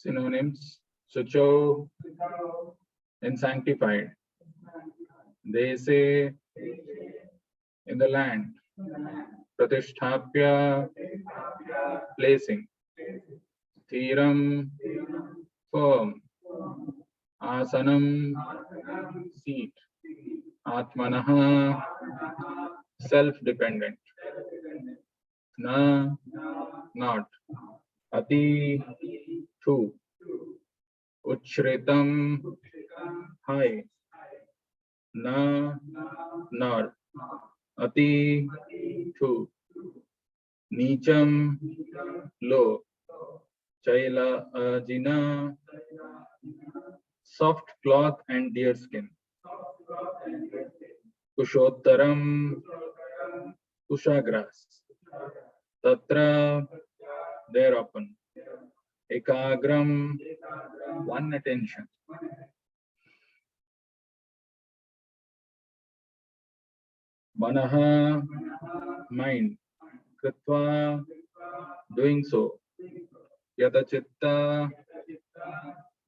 Synonyms: Sucho, in sanctified. They say, in the land. Pratisthapya, placing. Thiram, firm. Asanam, seat. Atmanaha, self-dependent. Na, not. Ati, too. Uchritam, high. Na, nor. Ati, too. Nicham, low. Chaila, ajina, soft cloth and deer skin. Kushottaram, kusha grass. Tatra, thereupon. Ekagram, one attention. Manaha, mind. Kritva, doing so. Yadachitta,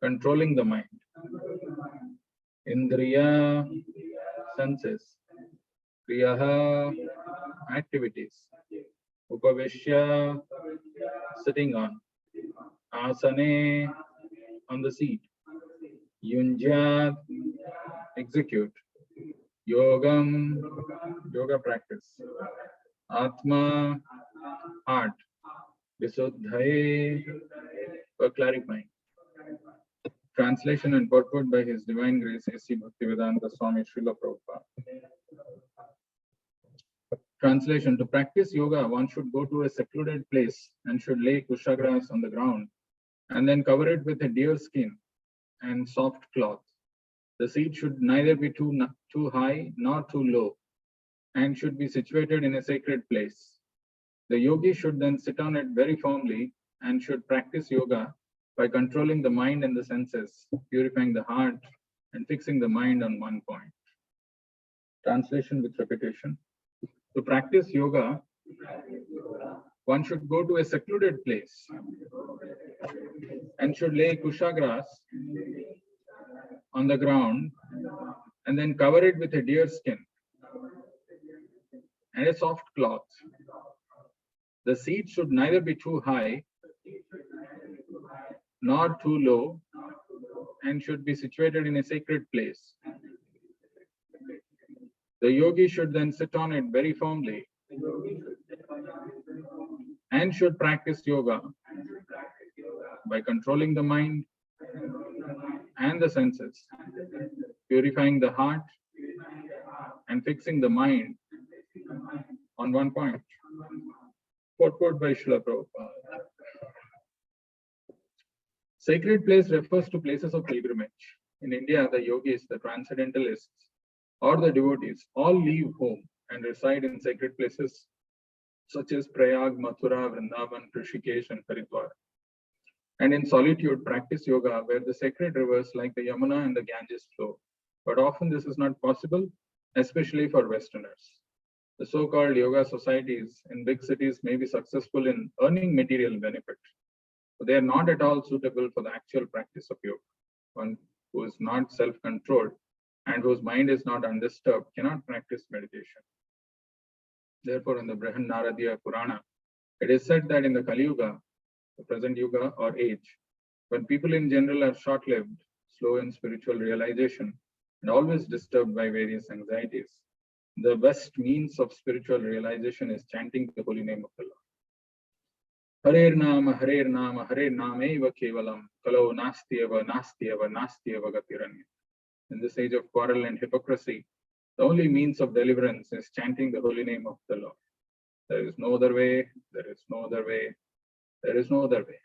controlling the mind. Indriya, senses. Kriyaha, activities. Upavishya, sitting on. Asane, on the seat. Yunjat, execute. Yogam, yoga practice. Atma, heart. Visuddhaye, for clarifying. Translation and purport by His Divine Grace A.C. Bhaktivedanta Swami Srila Prabhupada. Translation: to practice yoga, one should go to a secluded place and should lay kusha grass on the ground and then cover it with a deer skin and soft cloth. The seat should neither be too high nor too low and should be situated in a sacred place. The yogi should then sit on it very firmly and should practice yoga by controlling the mind and the senses, purifying the heart, and fixing the mind on one point. Translation with repetition. To practice yoga, one should go to a secluded place and should lay kusha grass on the ground and then cover it with a deer skin and a soft cloth. The seat should neither be too high nor too low and should be situated in a sacred place. The yogi should then sit on it very firmly and should practice yoga by controlling the mind and the senses, purifying the heart, and fixing the mind on one point. Purport by Srila Prabhupada. Sacred place refers to places of pilgrimage. In India, the yogis, the transcendentalists, or the devotees all leave home and reside in sacred places such as Prayag, Mathura, Vrindavan, Rishikesh, and Haridwar. And in solitude, practice yoga where the sacred rivers like the Yamuna and the Ganges flow. But often this is not possible, especially for Westerners. The so-called yoga societies in big cities may be successful in earning material benefit, but they are not at all suitable for the actual practice of yoga. One who is not self-controlled and whose mind is not undisturbed cannot practice meditation. Therefore, in the Brihanaradiya Purana, it is said that in the Kali Yuga, the present Yuga or age, when people in general are short-lived, slow in spiritual realization, and always disturbed by various anxieties, the best means of spiritual realization is chanting the holy name of the Lord. Harer Nama, Harer Nama eva kevalam, kalo nastyeva, nastyeva, nastyeva gatiranya. In this age of quarrel and hypocrisy, the only means of deliverance is chanting the holy name of the Lord. There is no other way, there is no other way, there is no other way.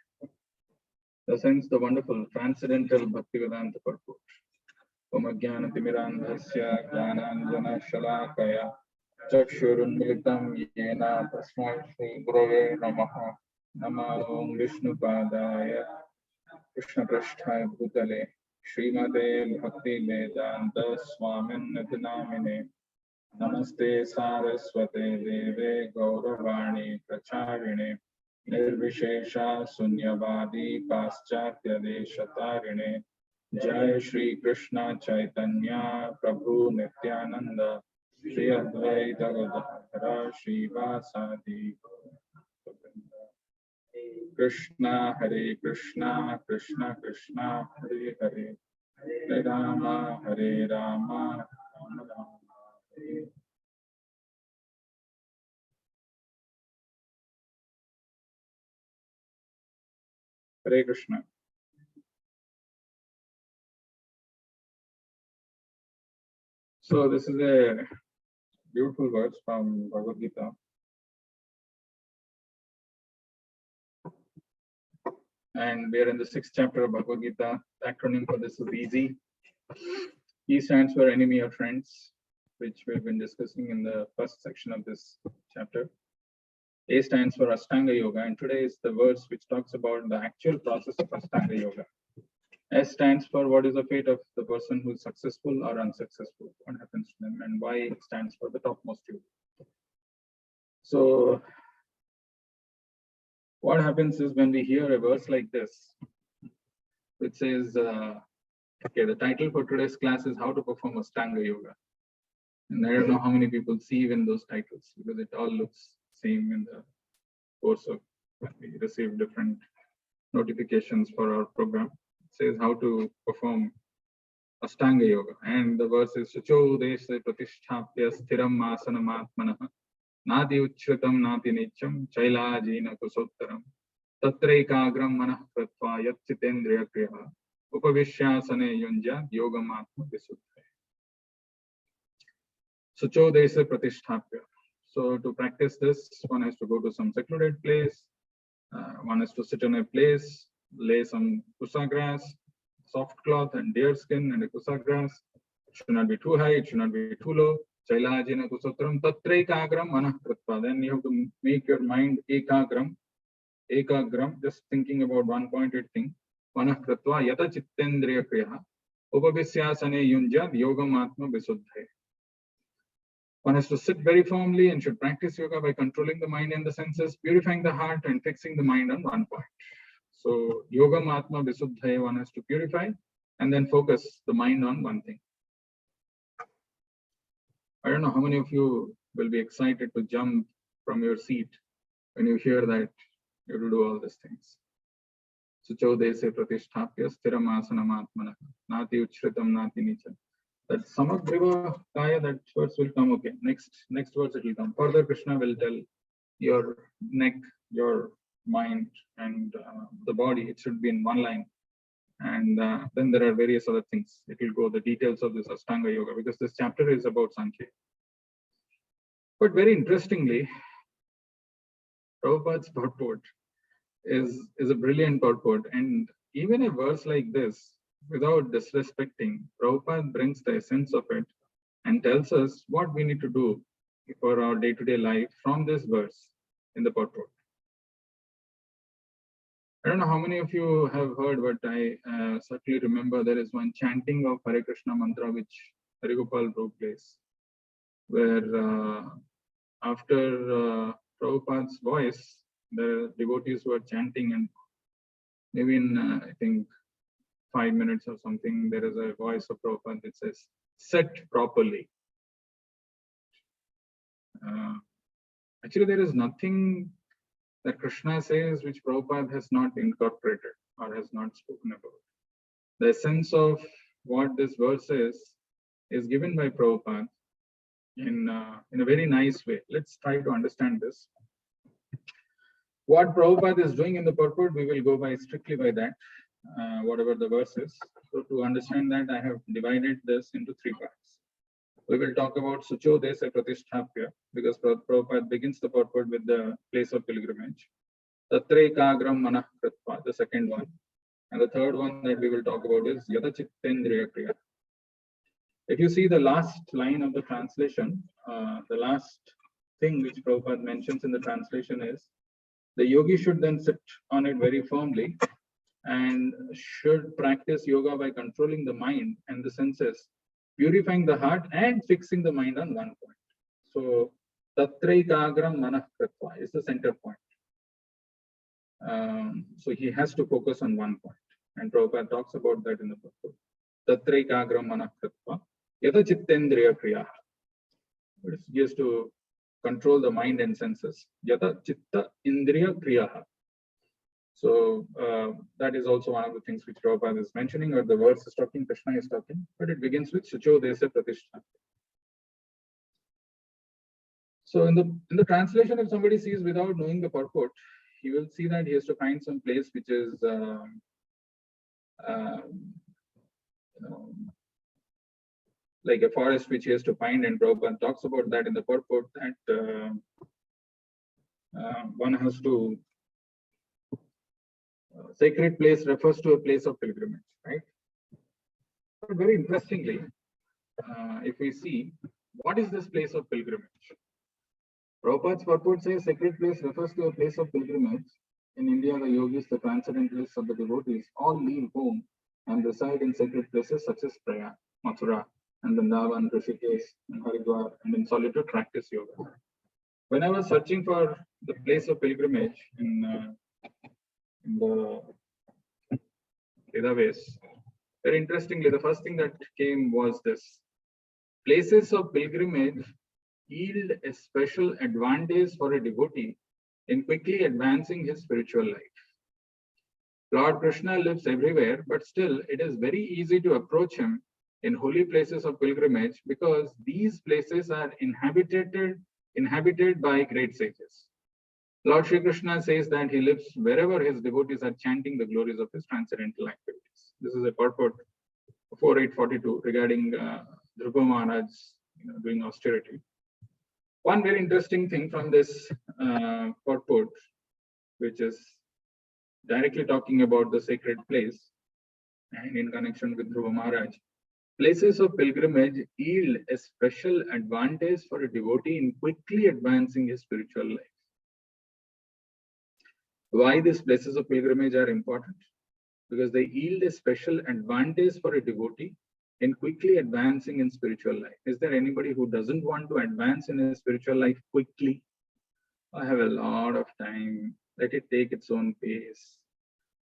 Thus ends the wonderful transcendental Bhaktivedanta purport. Om Ajnana Timirandhasya Jnananjana Shalakaya Chakshurunmilitam Yena Tasmai Shri Gurave Namaha Nama Om Vishnu Padaya Krishna Prasthaya Bhutale Srimate Bhakti Vedanta Swamin Namine Namaste Saraswate Deve Gauravani Pracharine निर्विशेषा शून्यवादी पाश्चात्य देशतारिणे जय श्री कृष्ण चैतन्य प्रभु नित्यानंद श्री अद्वैत गदाधर श्रीवासादि कृष्ण कृष्ण कृष्ण हरे हरे हरे राम राम राम हरे Hare Krishna. So this is a beautiful verse from Bhagavad Gita. And we are in the 6th chapter of Bhagavad Gita. The acronym for this is EASY. E stands for enemy or friends, which we've been discussing in the first section of this chapter. A stands for Ashtanga Yoga, and today is the verse which talks about the actual process of Ashtanga Yoga. S stands for what is the fate of the person who is successful or unsuccessful, what happens to them, and Y stands for the topmost yoga. So what happens is when we hear a verse like this, which says, okay, the title for today's class is How to Perform Ashtanga Yoga. And I don't know how many people see even those titles because it all looks same in the course of when we receive different notifications for our program. It says how to perform Ashtanga Yoga. And the verse is Shacho Desha Pratisthapya Sthiram Asanam Atmanah Nati Uchritam Nati Nicham Chaila Jina Kusottaram Tatraikagram Manah Kratva Yat Chitendriya Kriya Upavishyasane Yunja Yogamatma Visuddha. Sucho Desha Pratisthapya. So to practice this, one has to go to some secluded place. One has to sit in a place, lay some kusa grass, soft cloth and deer skin and a kusa grass. It should not be too high, it should not be too low. Chailajina kusotram tatraikagram manah kritva. Then you have to make your mind ekagram, just thinking about one pointed thing. Manah kritva yata chittendriya kriya. Upavisyasane yunjad yogam atma visuddhe. One has to sit very firmly and should practice yoga by controlling the mind and the senses, purifying the heart and fixing the mind on one point. So yoga matma visuddhaya, one has to purify and then focus the mind on one thing. I don't know how many of you will be excited to jump from your seat when you hear that you have to do all these things. Sucho dese pratisthapya sthiram asanam atmanah nati uchritam nati nicham. That samagriva kaya, that verse will come. Okay, next verse it will come. Further Krishna will tell your neck, your mind and the body, it should be in one line. And then there are various other things. It will go the details of this Ashtanga Yoga because this chapter is about Sankhya. But very interestingly, Prabhupada's purport is a brilliant purport. And even a verse like this, without disrespecting, Prabhupada brings the essence of it and tells us what we need to do for our day-to-day life from this verse in the purport. I don't know how many of you have heard, but I certainly remember there is one chanting of Hare Krishna mantra which Harigopal Prabhu plays, where after Prabhupada's voice, the devotees were chanting, and maybe in I think 5 minutes or something, there is a voice of Prabhupada that says, "Set properly." Actually, there is nothing that Krishna says which Prabhupada has not incorporated or has not spoken about. The essence of what this verse is given by Prabhupada in a very nice way. Let's try to understand this. What Prabhupada is doing in the purport, we will go by strictly by that, whatever the verse is. So to understand that, I have divided this into 3 parts. We will talk about Sucho Desa Pratisthapya because Prabhupada begins the purport with the place of pilgrimage. Tatre Kagram Manah Kritva, the second one. And the third one that we will talk about is Yata Chittendriya Kriya. If you see the last line of the translation, the last thing which Prabhupada mentions in the translation is the yogi should then sit on it very firmly and should practice yoga by controlling the mind and the senses, purifying the heart and fixing the mind on one point. So Tatraikagram Manah Kritva is the center point. So he has to focus on one point. And Prabhupada talks about that in the book. Tatraikagram manakritva yata chittendriya kriya. He has to control the mind and senses. Yata chitta indriya kriya. So that is also one of the things which Prabhupada is mentioning, or the verse is talking, Krishna is talking, but it begins with Shucho Desa Pratishtha. So in the translation, if somebody sees without knowing the purport, he will see that he has to find some place which is like a forest which he has to find, and Prabhupada talks about that in the purport, that one has to sacred place refers to a place of pilgrimage, right? But very interestingly, if we see what is this place of pilgrimage, Prabhupada's purport says sacred place refers to a place of pilgrimage. In India, the yogis, the transcendentalists of the devotees, all leave home and reside in sacred places such as Prayag, Mathura, and Vrindavan, Rishikesh, and Haridwar, and in solitude practice yoga. When I was searching for the place of pilgrimage in the database, very interestingly, the first thing that came was this: places of pilgrimage yield a special advantage for a devotee in quickly advancing his spiritual life. Lord Krishna lives everywhere, but still it is very easy to approach him in holy places of pilgrimage because these places are inhabited by great sages. Lord Shri Krishna says that he lives wherever his devotees are chanting the glories of his transcendental activities. This is a purport 4842 regarding Dhruva Maharaj doing austerity. One very interesting thing from this purport, which is directly talking about the sacred place and in connection with Dhruva Maharaj, places of pilgrimage yield a special advantage for a devotee in quickly advancing his spiritual life. Why these places of pilgrimage are important? Because they yield a special advantage for a devotee in quickly advancing in spiritual life. Is there anybody who doesn't want to advance in his spiritual life quickly? I have a lot of time. Let it take its own pace.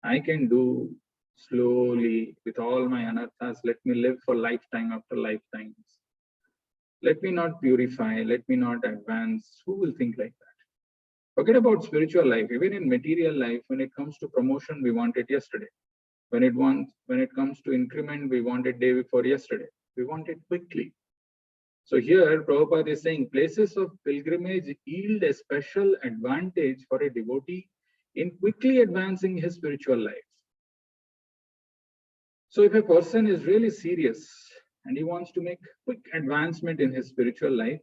I can do slowly with all my anarthas. Let me live for lifetime after lifetimes. Let me not purify. Let me not advance. Who will think like that? Forget about spiritual life. Even in material life, when it comes to promotion, we want it yesterday. When it comes to increment, we want it day before yesterday. We want it quickly. So here, Prabhupada is saying places of pilgrimage yield a special advantage for a devotee in quickly advancing his spiritual life. So if a person is really serious and he wants to make quick advancement in his spiritual life,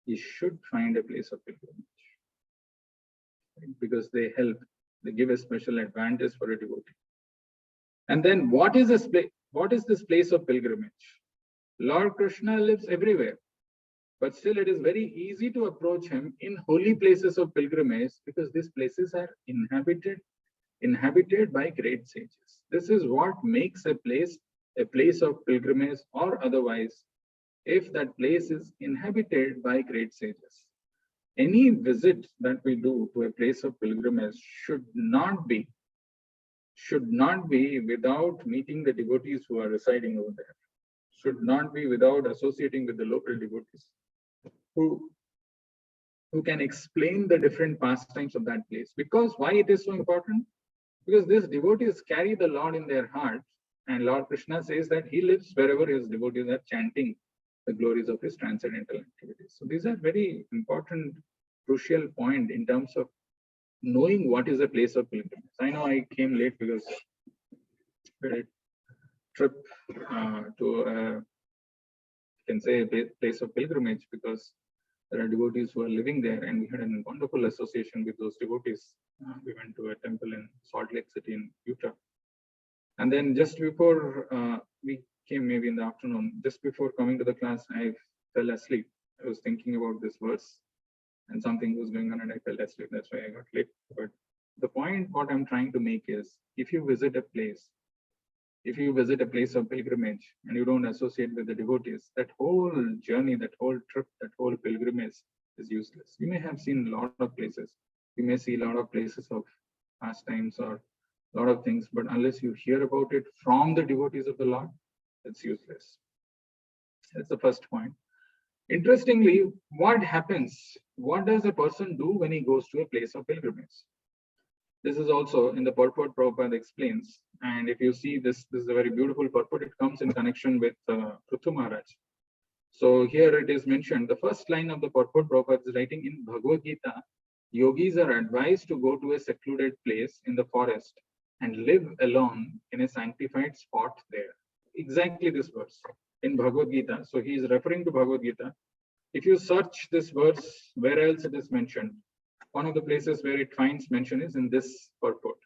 he should find a place of pilgrimage. Because they help, they give a special advantage for a devotee. And then what is this place of pilgrimage? Lord Krishna lives everywhere, but still it is very easy to approach him in holy places of pilgrimage because these places are inhabited by great sages. This is what makes a place of pilgrimage, or otherwise, if that place is inhabited by great sages. Any visit that we do to a place of pilgrimage should not be without meeting the devotees who are residing over there. Should not be without associating with the local devotees who can explain the different pastimes of that place. Because why it is so important? Because these devotees carry the Lord in their hearts, and Lord Krishna says that he lives wherever his devotees are chanting the glories of his transcendental activities. So these are very important, crucial point in terms of knowing what is a place of pilgrimage. I know I came late because a trip to can say a place of pilgrimage, because there are devotees who are living there, and we had a wonderful association with those devotees. We went to a temple in Salt Lake City in Utah. And then just before we came, maybe in the afternoon, just before coming to the class, I fell asleep. I was thinking about this verse and something was going on and I fell asleep. That's why I got late. But the point what I'm trying to make is, if you visit a place of pilgrimage and you don't associate with the devotees, that whole journey, that whole trip, that whole pilgrimage is useless. You may have seen a lot of places. You may see a lot of places of pastimes or a lot of things, but unless you hear about it from the devotees of the Lord, it's useless. That's the first point. Interestingly, what happens? What does a person do when he goes to a place of pilgrimage? This is also in the purport Prabhupada explains. And if you see this, this is a very beautiful purport. It comes in connection with Prithu Maharaj. So here it is mentioned, the first line of the purport Prabhupada is writing in Bhagavad Gita, yogis are advised to go to a secluded place in the forest and live alone in a sanctified spot there. Exactly this verse in Bhagavad Gita. So he is referring to Bhagavad Gita. If you search this verse, where else it is mentioned? One of the places where it finds mention is in this purport.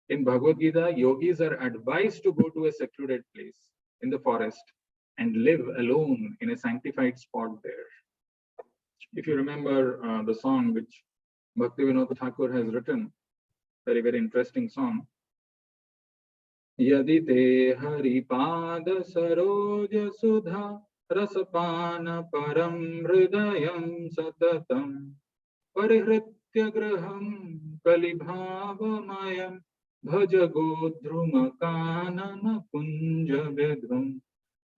In Bhagavad Gita, yogis are advised to go to a secluded place in the forest and live alone in a sanctified spot there. If you remember the song which Bhaktivinoda Thakur has written, very, very interesting song. Yadi te haripad saroj sudha rasapana param hridayam satatam parihritya graham kalibhavamayam bhaj godhruma kanana kunja vedhum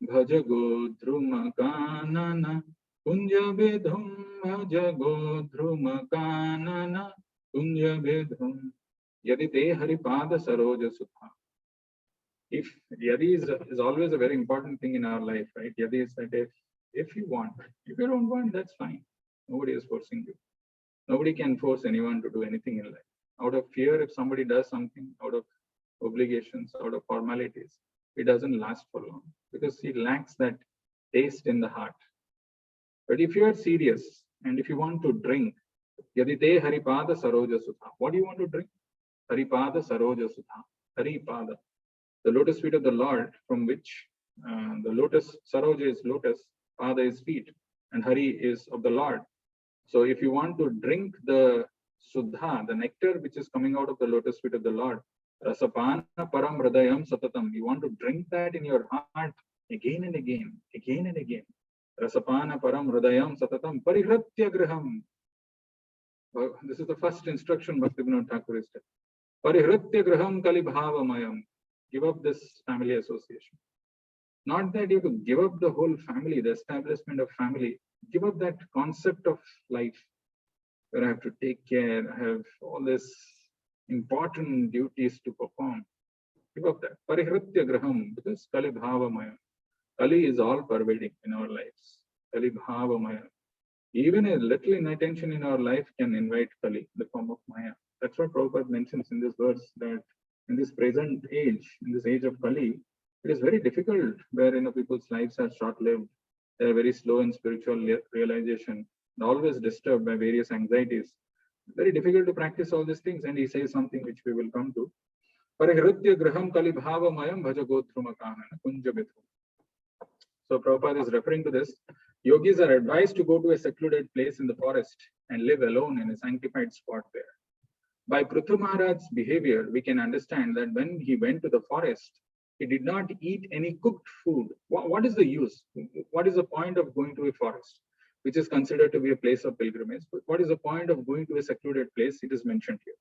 bhaj godhruma kanana kunja vedhum bhaj godhruma kanana kunja vedhum yadi te haripada saroja sudha. If yadi is always a very important thing in our life, right? Yadi is that if you want, if you don't want, that's fine. Nobody is forcing you. Nobody can force anyone to do anything in life. Out of fear, if somebody does something, out of obligations, out of formalities, it doesn't last for long because he lacks that taste in the heart. But if you are serious and if you want to drink, yadi te haripada saroja sudha. What do you want to drink? Haripada saroja sudha. Haripada, the lotus feet of the Lord, from which the lotus, saroja is lotus, pada is feet, and hari is of the Lord. So if you want to drink the Suddha, the nectar which is coming out of the lotus feet of the Lord, Rasapana Param Hridayam Satatam, you want to drink that in your heart again and again, again and again. Rasapana Param Hridayam Satatam Parihritya Graham. This is the first instruction Bhaktivinoda Thakur is telling. Parihritya Graham Kalibhavamayam. Give up this family association. Not that you have to give up the whole family, the establishment of family. Give up that concept of life where I have to take care, I have all these important duties to perform. Give up that. Parihritya Graham, because Kali Bhavamaya. Kali is all pervading in our lives. Kali Bhavamaya. Even a little inattention in our life can invite Kali in the form of Maya. That's what Prabhupada mentions in this verse, that in this present age, in this age of Kali, it is very difficult where people's lives are short-lived. They are very slow in spiritual realization, and always disturbed by various anxieties. Very difficult to practice all these things. And he says something which we will come to. Parihritya graham kali bhavamayam bhaja godhrumakanana kunja vidhum. So Prabhupada is referring to this. Yogis are advised to go to a secluded place in the forest and live alone in a sanctified spot there. By Prithu Maharaj's behavior, we can understand that when he went to the forest, he did not eat any cooked food. What is the use? What is the point of going to a forest, which is considered to be a place of pilgrimage? But what is the point of going to a secluded place? It is mentioned here.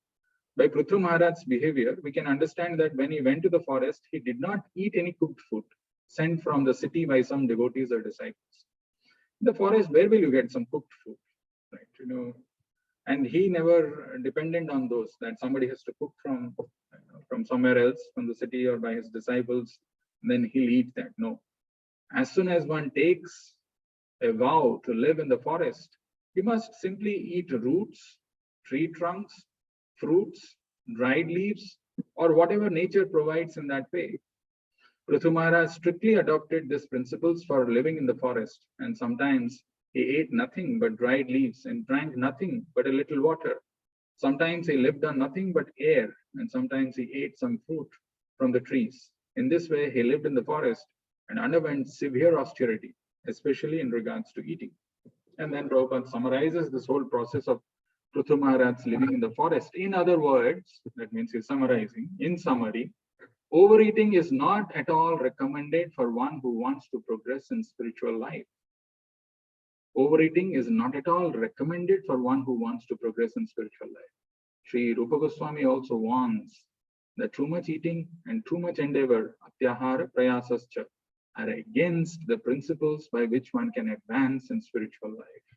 By Prithu Maharaj's behavior, we can understand that when he went to the forest, he did not eat any cooked food sent from the city by some devotees or disciples. In the forest, where will you get some cooked food? Right? And he never depended on those, that somebody has to cook from somewhere else, from the city or by his disciples, and then he'll eat that. No. As soon as one takes a vow to live in the forest, he must simply eat roots, tree trunks, fruits, dried leaves, or whatever nature provides in that way. Prithu Maharaj strictly adopted these principles for living in the forest, and sometimes he ate nothing but dried leaves and drank nothing but a little water. Sometimes he lived on nothing but air, and sometimes he ate some fruit from the trees. In this way, he lived in the forest and underwent severe austerity, especially in regards to eating. And then Prabhupada summarizes this whole process of Prithu Maharaj living in the forest. In other words, that means he's summarizing. In summary, overeating is not at all recommended for one who wants to progress in spiritual life. Overeating is not at all recommended for one who wants to progress in spiritual life. Sri Rupa Goswami also warns that too much eating and too much endeavor, atyahara prayasascha, are against the principles by which one can advance in spiritual life.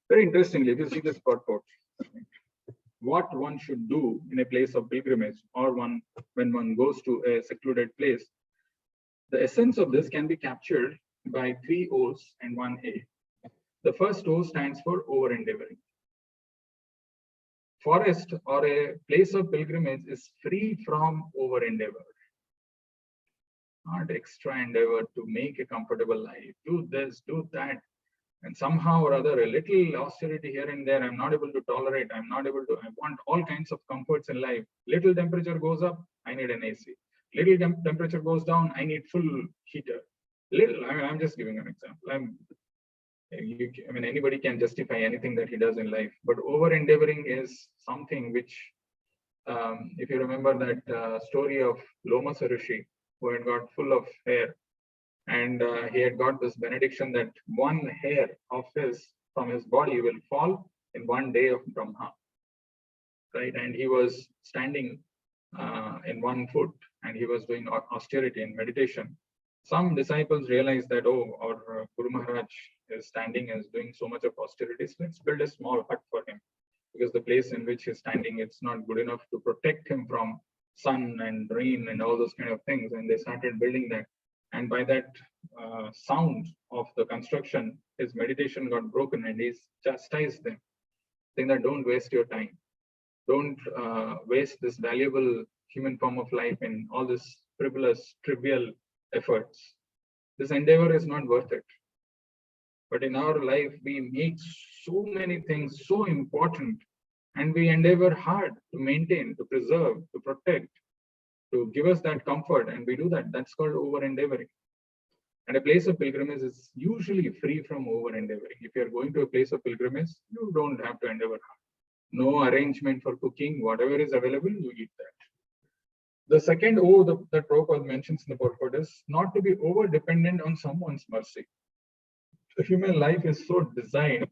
Very interestingly, if you see this purport, what one should do in a place of pilgrimage or when one goes to a secluded place, the essence of this can be captured by 3 O's and 1 A. The first O stands for over-endeavoring. Forest or a place of pilgrimage is free from over-endeavor. Not extra endeavor to make a comfortable life, do this, do that, and somehow or other, a little austerity here and there, I'm not able to tolerate, I want all kinds of comforts in life. Little temperature goes up, I need an AC. Little temperature goes down, I need full heater. I'm just giving an example. Anybody can justify anything that he does in life, but over-endeavoring is something which, if you remember that story of Loma Rishi, who had got full of hair, and he had got this benediction that one hair of his from his body will fall in one day of Brahma, right? And he was standing in 1 foot, and he was doing austerity and meditation. Some disciples realized that, oh, our Guru Maharaj is standing and is doing so much of austerities. Let's build a small hut for him, because the place in which he's standing, it's not good enough to protect him from sun and rain and all those kind of things. And they started building that. And by that sound of the construction, his meditation got broken, and he's chastised them, saying that don't waste your time. Don't waste this valuable human form of life in all this frivolous, trivial efforts. This endeavor is not worth it. But in our life, we make so many things so important, and we endeavor hard to maintain, to preserve, to protect, to give us that comfort, and we do that. That's called over-endeavoring. And a place of pilgrimage is usually free from over-endeavoring. If you're going to a place of pilgrimage, you don't have to endeavor hard. No arrangement for cooking, whatever is available, you eat that. The second O that Prabhupada mentions in the purport is not to be over-dependent on someone's mercy. The human life is so designed.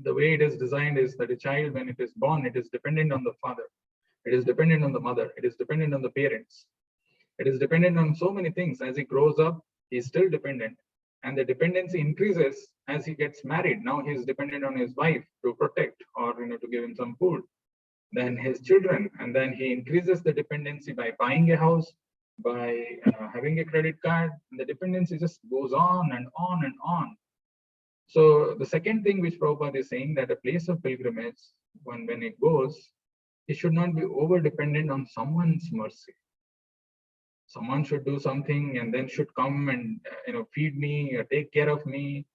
The way it is designed is that a child, when it is born, it is dependent on the father. It is dependent on the mother. It is dependent on the parents. It is dependent on so many things. As he grows up, he is still dependent. And the dependency increases as he gets married. Now he is dependent on his wife to protect or to give him some food. Then his children, and then he increases the dependency by buying a house, by having a credit card, and the dependency just goes on and on and on. So the second thing which Prabhupada is saying, that a place of pilgrimage, when it goes, it should not be over dependent on someone's mercy. Someone should do something and then should come and feed me or take care of me.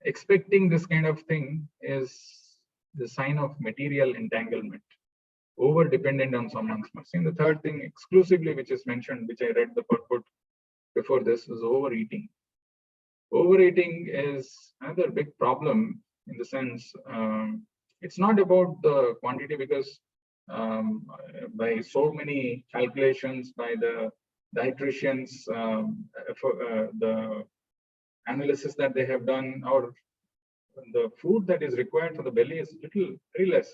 Expecting this kind of thing is the sign of material entanglement. Over dependent on someone's mercy. And the third thing exclusively which is mentioned, which I read the purport before this, is overeating. Overeating is another big problem in the sense, it's not about the quantity, because by so many calculations by the dietitians, the analysis that they have done, or the food that is required for the belly is very less.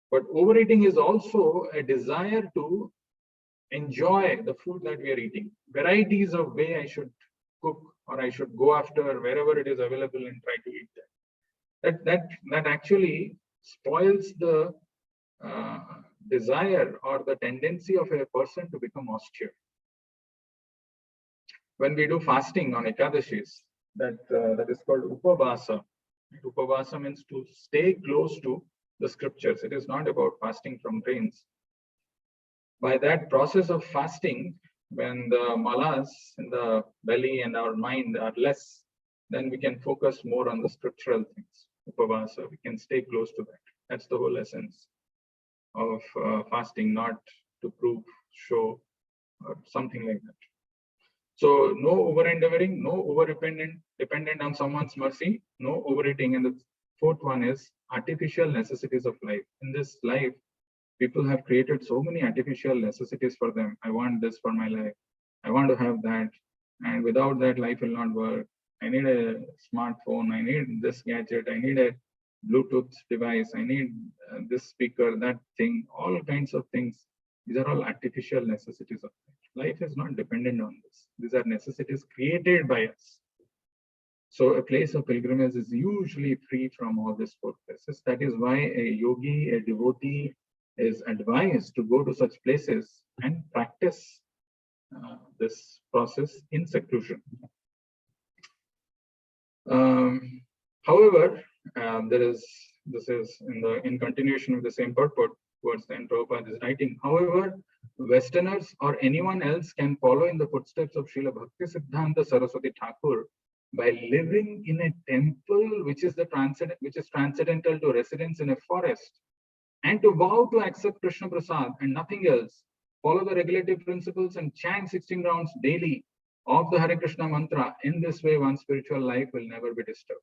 But overeating is also a desire to enjoy the food that we are eating. Varieties of way I should cook, or I should go after wherever it is available and try to eat that. That actually spoils the desire or the tendency of a person to become austere. When we do fasting on Ekadashis, that is called Upavasa. Upavasa means to stay close to the scriptures. It is not about fasting from grains. By that process of fasting, when the malas in the belly and our mind are less, then we can focus more on the scriptural things. Upavasa, we can stay close to that. That's the whole essence of fasting, not to prove, show, or something like that. So no over-endeavoring, no dependent on someone's mercy, no overeating. And the fourth one is artificial necessities of life. In this life, people have created so many artificial necessities for them. I want this for my life. I want to have that. And without that, life will not work. I need a smartphone. I need this gadget. I need a Bluetooth device, I need this speaker, that thing, all kinds of things. These are all artificial necessities of life. Life is not dependent on this. These are necessities created by us. So a place of pilgrimage is usually free from all these four places. That is why a yogi, a devotee is advised to go to such places and practice this process in seclusion. However, this is in continuation with the same purport towards the end Prabhupada is writing. However, Westerners or anyone else can follow in the footsteps of Srila Bhaktisiddhanta Saraswati Thakur by living in a temple which is transcendental to residence in a forest, and to vow to accept Krishna Prasad and nothing else, follow the regulative principles and chant 16 rounds daily of the Hare Krishna mantra. In this way, one's spiritual life will never be disturbed.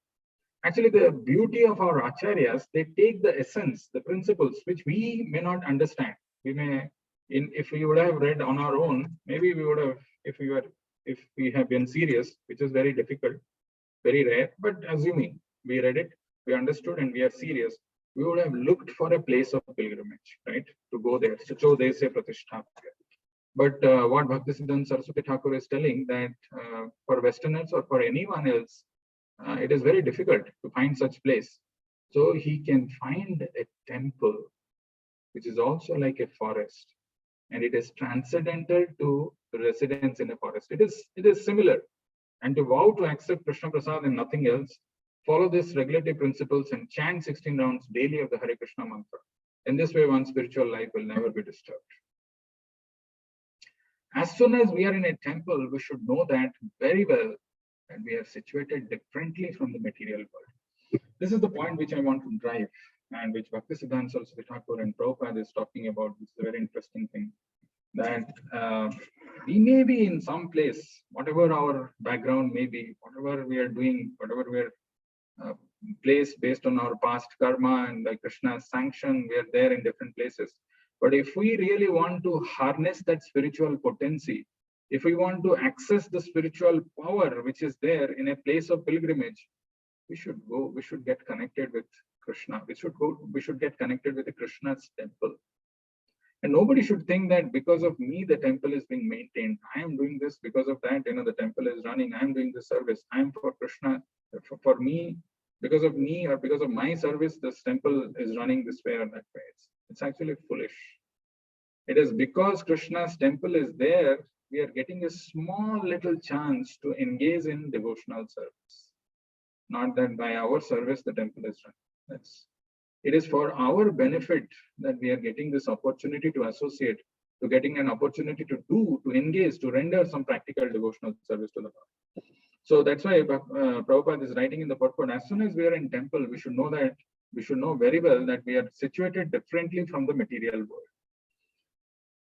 Actually, the beauty of our acharyas, they take the essence, the principles, which we may not understand. We may, if we would have read on our own, maybe we would have, if we have been serious, which is very difficult, very rare, but assuming we read it, we understood, and we are serious, we would have looked for a place of pilgrimage, right? To go there. So they say pratishtha. But what Bhaktisiddhanta Saraswati Thakur is telling that for Westerners or for anyone else, it is very difficult to find such place. So he can find a temple, which is also like a forest, and it is transcendental to residence in a forest. It is similar. And to vow to accept Krishna Prasad and nothing else, follow these regulative principles and chant 16 rounds daily of the Hare Krishna mantra. In this way, one's spiritual life will never be disturbed. As soon as we are in a temple, we should know that very well that we are situated differently from the material world. This is the point which I want to drive, and which Bhaktisiddhanta Saraswati Thakur and Prabhupada is talking about. This is a very interesting thing, that we may be in some place, whatever our background may be, whatever we are doing, whatever we are placed based on our past karma and by Krishna's sanction, we are there in different places. But if we really want to harness that spiritual potency, if we want to access the spiritual power which is there in a place of pilgrimage, we should go, we should get connected with Krishna. We should get connected with the Krishna's temple. And nobody should think that because of me, the temple is being maintained. I am doing this because of that, the temple is running. I am doing this service. I am for Krishna, for me, because of me or because of my service, this temple is running this way or that way. It's actually foolish. It is because Krishna's temple is there, we are getting a small little chance to engage in devotional service. Not that by our service, the temple is run. It is for our benefit that we are getting this opportunity to associate, to getting an opportunity to do, to engage, to render some practical devotional service to the Lord. So that's why Prabhupada is writing in the purport, as soon as we are in temple, we should know very well that we are situated differently from the material world.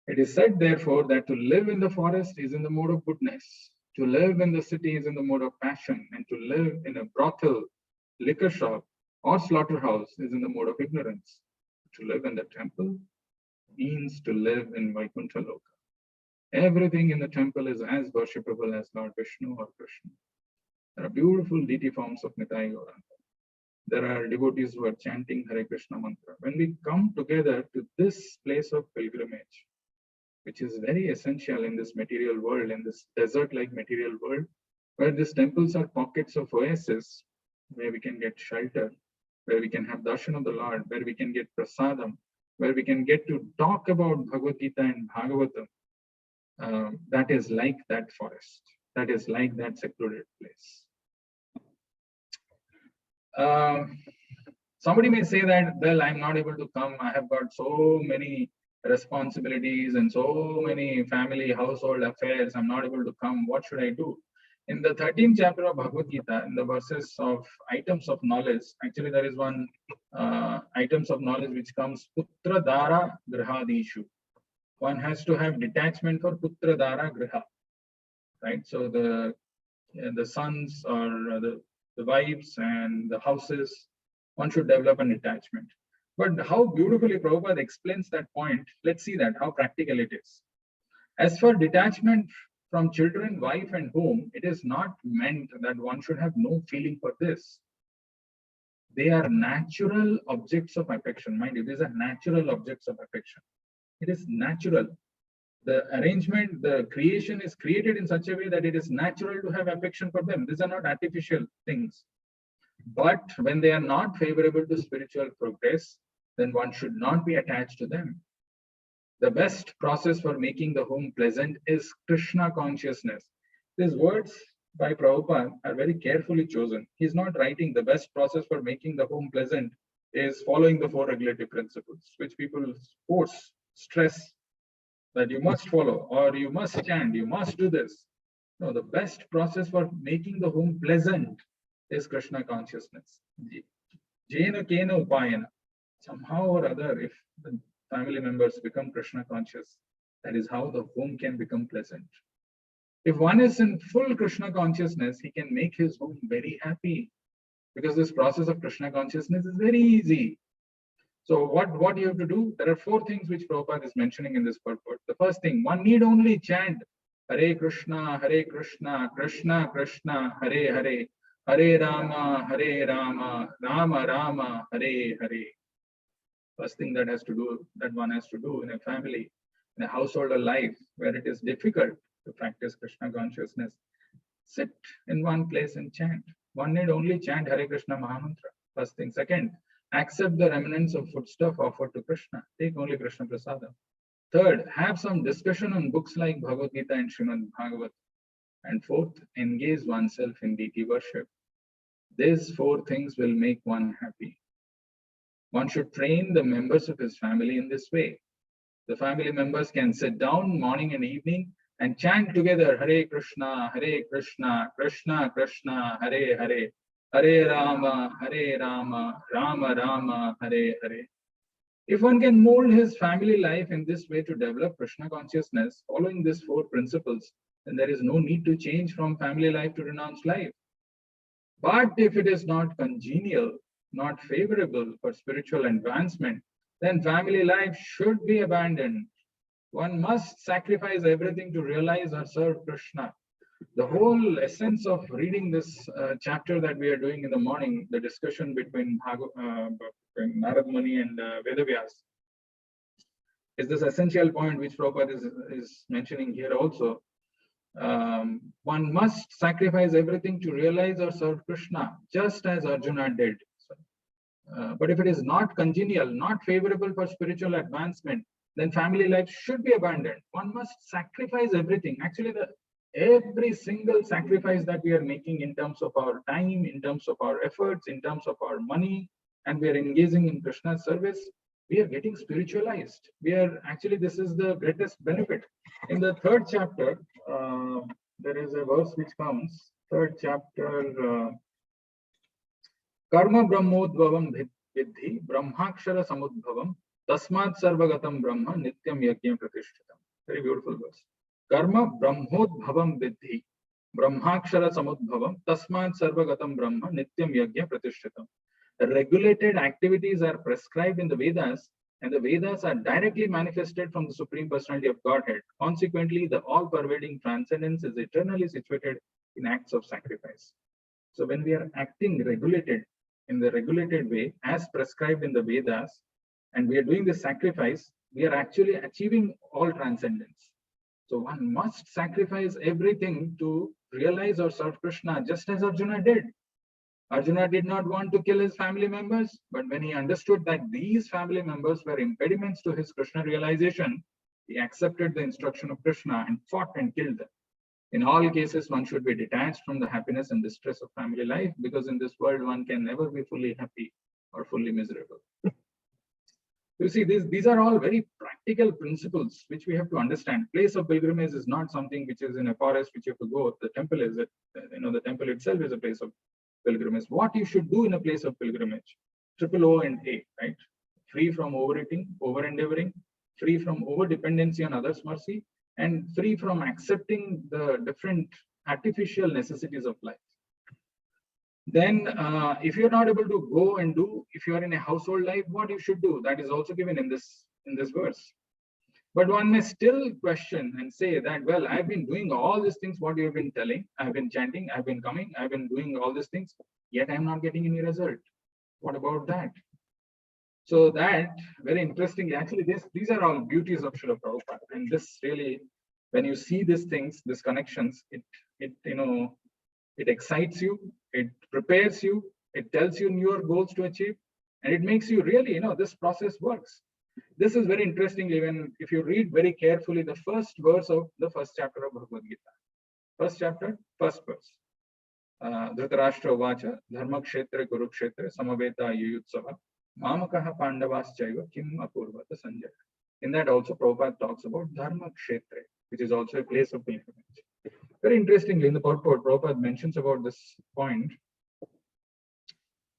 It is said, therefore, that to live in the forest is in the mode of goodness, to live in the city is in the mode of passion, and to live in a brothel, liquor shop, or slaughterhouse is in the mode of ignorance. To live in the temple means to live in Vaikuntha Loka. Everything in the temple is as worshipable as Lord Vishnu or Krishna. There are beautiful deity forms of Nitai Gauranga. There are devotees who are chanting Hare Krishna mantra. When we come together to this place of pilgrimage, which is very essential in this material world, in this desert-like material world, where these temples are pockets of oasis, where we can get shelter, where we can have darshan of the Lord, where we can get prasadam, where we can get to talk about Bhagavad Gita and Bhagavatam. That is like that forest. That is like that secluded place. Somebody may say that, well, I'm not able to come. I have got so many responsibilities and so many family household affairs. I'm not able to come. What should I do? In the 13th chapter of Bhagavad Gita, in the verses of items of knowledge, actually there is one items of knowledge which comes Putra Dara Grihadishu. One has to have detachment for Putra Dara Griha, right? So the sons or the wives and the houses, one should develop an attachment. But how beautifully Prabhupada explains that point, let's see that, how practical it is. As for detachment from children, wife and home, it is not meant that one should have no feeling for this. They are natural objects of affection. Mind you, these are natural objects of affection. It is natural. The arrangement, the creation is created in such a way that it is natural to have affection for them. These are not artificial things. But when they are not favorable to spiritual progress, then one should not be attached to them. The best process for making the home pleasant is Krishna consciousness. These words by Prabhupada are very carefully chosen. He's not writing the best process for making the home pleasant is following the four regulative principles, which people force, stress that you must follow, or you must chant, you must do this. No, the best process for making the home pleasant is Krishna consciousness. Jena Kena Upayana. Somehow or other, if the family members become Krishna conscious, that is how the home can become pleasant. If one is in full Krishna consciousness, he can make his home very happy, because this process of Krishna consciousness is very easy. So what you have to do, there are four things which Prabhupada is mentioning in this purport. The first thing, one need only chant Hare Krishna, Krishna Krishna, Hare Hare, Hare Rama, Rama Rama, Hare Hare. First thing that one has to do in a family, in a household or life where it is difficult to practice Krishna consciousness, sit in one place and chant. One need only chant Hare Krishna Mahamantra. First thing. Second, accept the remnants of foodstuff offered to Krishna. Take only Krishna Prasada. Third, have some discussion on books like Bhagavad Gita and Srimad Bhagavat. And fourth, engage oneself in deity worship. These four things will make one happy. One should train the members of his family in this way. The family members can sit down morning and evening and chant together Hare Krishna, Krishna Krishna, Hare Hare, Hare Rama, Rama Rama, Hare Hare. If one can mold his family life in this way to develop Krishna consciousness, following these four principles, then there is no need to change from family life to renounced life. But if it is not congenial, not favorable for spiritual advancement, then family life should be abandoned. One must sacrifice everything to realize or serve Krishna. The whole essence of reading this chapter that we are doing in the morning, the discussion between Narad Muni and Vedavyas, is this essential point which Prabhupada is mentioning here also. One must sacrifice everything to realize or serve Krishna, just as Arjuna did. But if it is not congenial, not favorable for spiritual advancement, then family life should be abandoned. One must sacrifice everything. Actually, every single sacrifice that we are making in terms of our time, in terms of our efforts, in terms of our money, and we are engaging in Krishna's service, we are getting spiritualized. This is the greatest benefit. In the third chapter, there is a verse which comes, third chapter, Karma Brahmodbhavam Vidhi Brahmakshara Samudbhavam Tasmat Sarvagatam Brahma Nityam Yagyam Pratishtitam. Very beautiful verse. Karma Brahmodbhavam Vidhi Brahmakshara Samudbhavam Tasmat Sarvagatam Brahma Nityam Yagya Pratishtitam. Regulated activities are prescribed in the Vedas, and the Vedas are directly manifested from the Supreme Personality of Godhead. Consequently, the all-pervading transcendence is eternally situated in acts of sacrifice. So when we are acting regulated, in the regulated way, as prescribed in the Vedas, and we are doing the sacrifice, we are actually achieving all transcendence. So one must sacrifice everything to realize or serve Krishna, just as Arjuna did. Arjuna did not want to kill his family members, but when he understood that these family members were impediments to his Krishna realization, he accepted the instruction of Krishna and fought and killed them. In all cases, one should be detached from the happiness and distress of family life, because in this world, one can never be fully happy or fully miserable. You see, these are all very practical principles which we have to understand. Place of pilgrimage is not something which is in a forest which you have to go. The temple is the temple itself is a place of pilgrimage. What you should do in a place of pilgrimage? Triple O and A, right? Free from overeating, over-endeavoring, free from over-dependency on others' mercy, and free from accepting the different artificial necessities of life. Then if you're not able to go and do, if you are in a household life, what you should do, that is also given in this verse. But one may still question and say that, well, I've been doing all these things, what you have been telling, I've been chanting, I've been coming, I've been doing all these things, yet I'm not getting any result. What about that? So that very interestingly, actually, these are all beauties of Srila Prabhupada. And this really, when you see these things, these connections, it it excites you, it prepares you, it tells you your goals to achieve, and it makes you really, this process works. This is very interesting, even if you read very carefully the first verse of the first chapter of Bhagavad Gita. First chapter, first verse. Dhritarashtra Vacha, Dharma Kshetra Kurukshetra, Samaveta Yuyutsava, Mamakaha Pandavaschaiva, Kim Apurvata Sanjaya. In that also Prabhupada talks about Dharma Kshetra, which is also a place of pilgrimage. Very interestingly, in the purport, Prabhupada mentions about this point.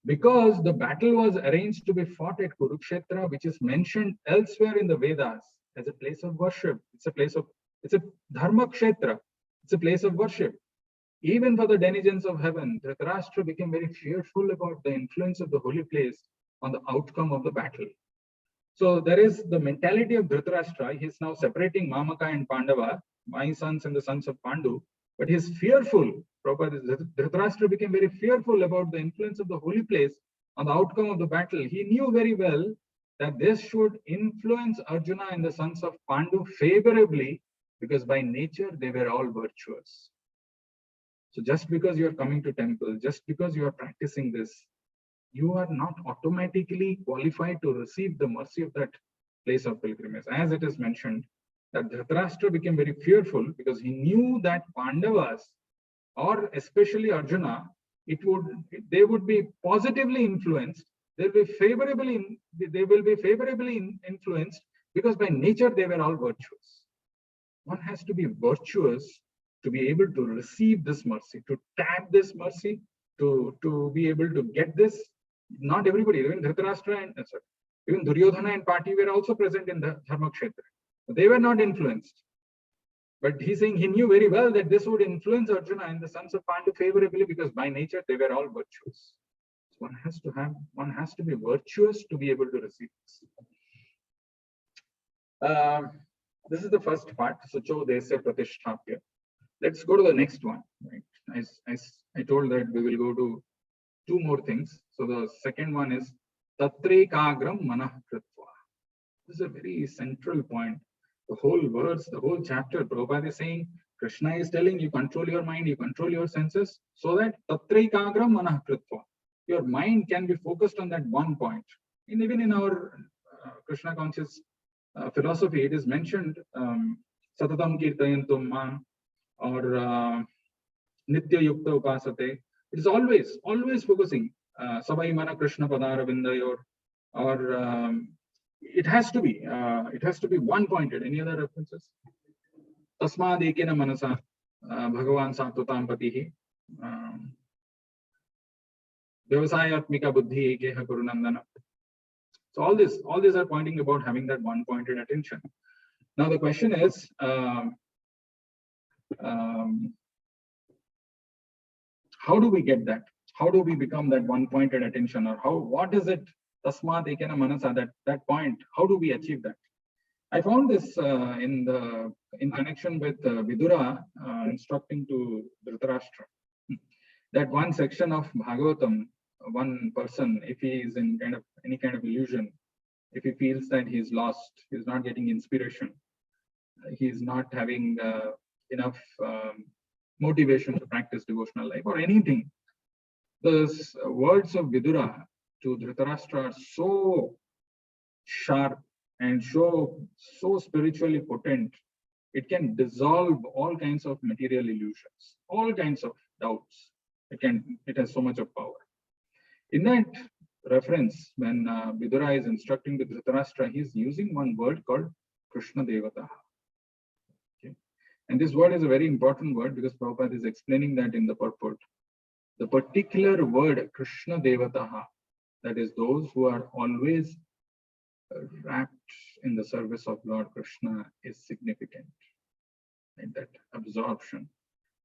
Because the battle was arranged to be fought at Kurukshetra, which is mentioned elsewhere in the Vedas as a place of worship. It's a Dharma Kshetra. It's a place of worship. Even for the denizens of heaven, Dhritarashtra became very fearful about the influence of the holy place on the outcome of the battle. So there is the mentality of Dhritarashtra. He's now separating Mamaka and Pandava, my sons and the sons of Pandu, but he's fearful. Dhritarashtra became very fearful about the influence of the holy place on the outcome of the battle. He knew very well that this should influence Arjuna and the sons of Pandu favorably, because by nature they were all virtuous. So just because you are coming to temple, just because you are practicing this, you are not automatically qualified to receive the mercy of that place of pilgrimage. As it is mentioned, that Dhritarashtra became very fearful because he knew that Pandavas, or especially Arjuna, they would be positively influenced. They will be favorably influenced because by nature they were all virtuous. One has to be virtuous to be able to receive this mercy, to tap this mercy, to be able to get this. Not everybody, even Dhritarashtra and even Duryodhana and Pati were also present in the Dharma Kshetra. They were not influenced. But he's saying he knew very well that this would influence Arjuna and the sons of Pandu favorably because by nature they were all virtuous. So one has to be virtuous to be able to receive this. This is the first part. Sucho Desya Pratishtapya. Let's go to the next one. Right? As I told that we will go to two more things. So the second one is Tatrekagram Manah Kritva. This is a very central point. The whole verse, the whole chapter, Prabhupada is saying, Krishna is telling you control your mind, you control your senses, so that Tatrekagram Manah Kritva. Your mind can be focused on that one point. And even in our Krishna conscious philosophy, it is mentioned Satatam Kirtayantum Mam, or Nitya Yukta Upasate. It is always focusing. Savai Mana Krishna Padaravindayor, or it has to be one pointed. Any other references? Tasmad Ekena Manasa Bhagavan Satvatam Patihi Vyavasayatmika Buddhi Ekeha Kurunandana. So all these are pointing about having that one pointed attention. Now the question is, how do we get that? How do we become that one pointed attention? Or what is it? Tasmad Ekena Manasa, that point, how do we achieve that? I found this in connection with Vidura instructing to Dhritarashtra. That one section of Bhagavatam, one person, if he is in any kind of illusion, if he feels that he's lost, he's not getting inspiration, he's not having enough motivation to practice devotional life or anything, the words of Vidura to Dhritarashtra are so sharp and so spiritually potent, it can dissolve all kinds of material illusions, all kinds of doubts. It has so much of power. In that reference, when Vidura is instructing the Dhritarashtra, he's using one word called Krishna Devataha. Okay. And this word is a very important word because Prabhupada is explaining that in the purport. The particular word Krishna Devataha, that is those who are always wrapped in the service of Lord Krishna, is significant. And that absorption.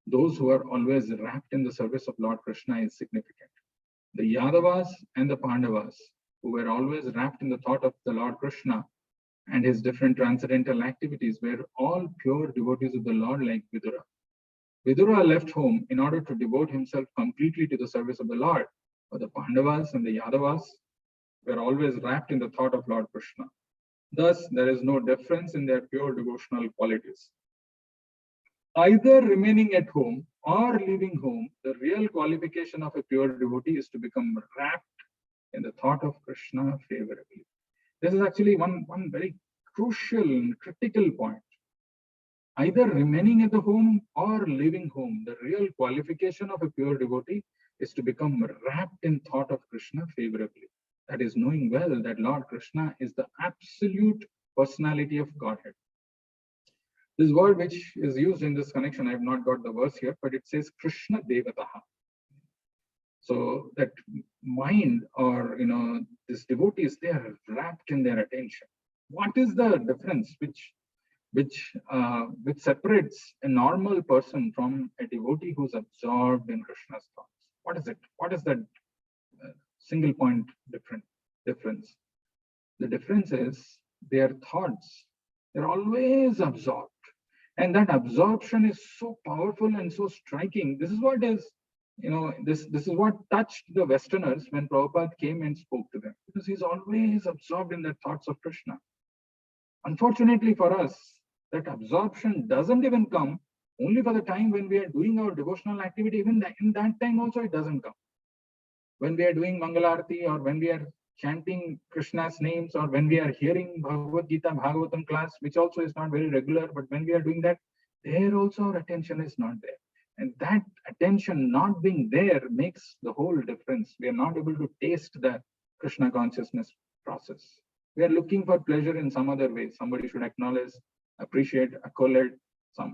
Those who are always wrapped in the service of Lord Krishna is significant. The Yadavas and the Pandavas, who were always wrapped in the thought of the Lord Krishna and his different transcendental activities, were all pure devotees of the Lord like Vidura. Vidura left home in order to devote himself completely to the service of the Lord. But the Pandavas and the Yadavas were always wrapped in the thought of Lord Krishna. Thus, there is no difference in their pure devotional qualities. Either remaining at home or leaving home, the real qualification of a pure devotee is to become wrapped in the thought of Krishna favorably. This is actually one very crucial and critical point. Either remaining at the home or leaving home, the real qualification of a pure devotee is to become wrapped in thought of Krishna favorably. That is, knowing well that Lord Krishna is the absolute personality of Godhead. This word which is used in this connection, I have not got the verse here, but it says Krishna Devataha. So that mind, or this devotees, they are wrapped in their attention. What is the difference which separates a normal person from a devotee who's absorbed in Krishna's thoughts? What is it? What is that single point difference? The difference is their thoughts. They're always absorbed. And that absorption is so powerful and so striking. This is what is, this is what touched the Westerners when Prabhupada came and spoke to them, because he's always absorbed in the thoughts of Krishna. Unfortunately for us, that absorption doesn't even come only for the time when we are doing our devotional activity. Even in that time also it doesn't come. When we are doing Mangalarti, or when we are chanting Krishna's names, or when we are hearing Bhagavad Gita, Bhagavatam class, which also is not very regular, but when we are doing that, there also our attention is not there. And that attention not being there makes the whole difference. We are not able to taste the Krishna consciousness process. We are looking for pleasure in some other way. Somebody should acknowledge, appreciate, accolade.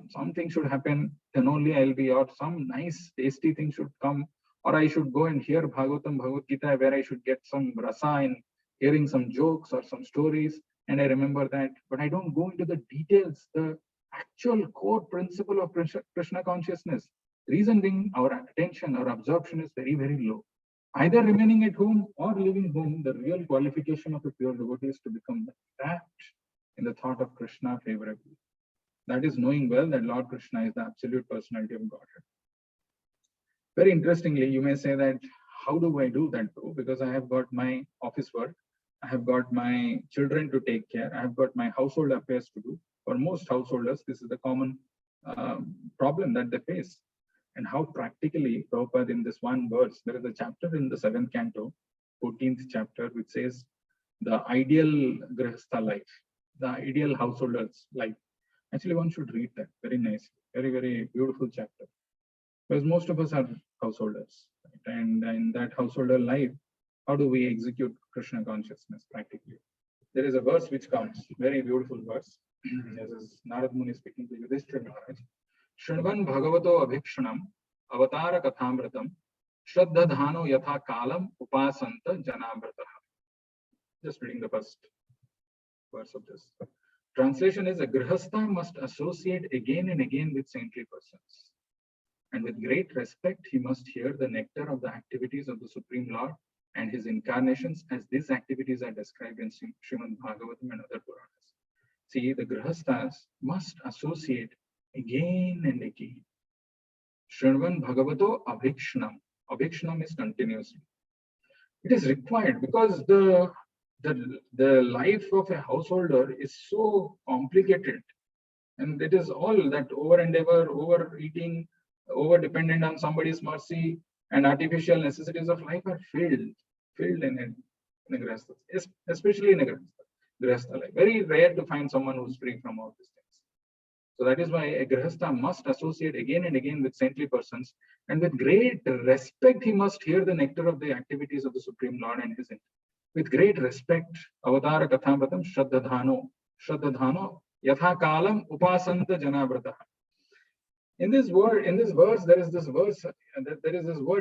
Something should happen, then only I'll be, or some nice, tasty thing should come, or I should go and hear Bhagavatam, Bhagavad Gita, where I should get some rasa in hearing some jokes or some stories, and I remember that. But I don't go into the details, the actual core principle of Krishna consciousness. Reason being, our attention, our absorption is very, very low. Either remaining at home or leaving home, the real qualification of a pure devotee is to become wrapped in the thought of Krishna favorably. That is knowing well that Lord Krishna is the absolute personality of Godhead. Very interestingly, you may say that, how do I do that though? Because I have got my office work, I have got my children to take care, I have got my household affairs to do. For most householders, this is the common problem that they face. And how practically, Prabhupada, in this one verse, there is a chapter in the 7th canto, 14th chapter, which says the ideal grihastha life, the ideal householder's life. Actually, one should read that very nicely. Very, very beautiful chapter. Because most of us are householders. Right? And in that householder life, how do we execute Krishna consciousness practically? There is a verse which comes, very beautiful verse. This is Narad Muni speaking to Yudhishthira Maharaj. Shrinvan Bhagavato Abhikshanam Avatara Kathamratam Shraddhadhano Yatha Kalam Upasanta Janamrataha. Just reading the first verse of this. Translation is, a grihastha must associate again and again with saintly persons. And with great respect, he must hear the nectar of the activities of the Supreme Lord and his incarnations, as these activities are described in Srimad Bhagavatam and other Puranas. See, the grihasthas must associate again and again. Shrinvan Bhagavato Abhikshanam. Abhikshanam is continuously. It is required because the life of a householder is so complicated, and it is all that over endeavor, overeating, over dependent on somebody's mercy, and artificial necessities of life are filled in a grihastha, especially in a grihastha life. Very rare to find someone who's free from all these things. So that is why a grihastha must associate again and again with saintly persons, and with great respect he must hear the nectar of the activities of the Supreme Lord and his. With great respect, Avatara Kathamratam Shraddhadhano Yatha Kalam Upasanta Janabrataha. In this verse, there is this word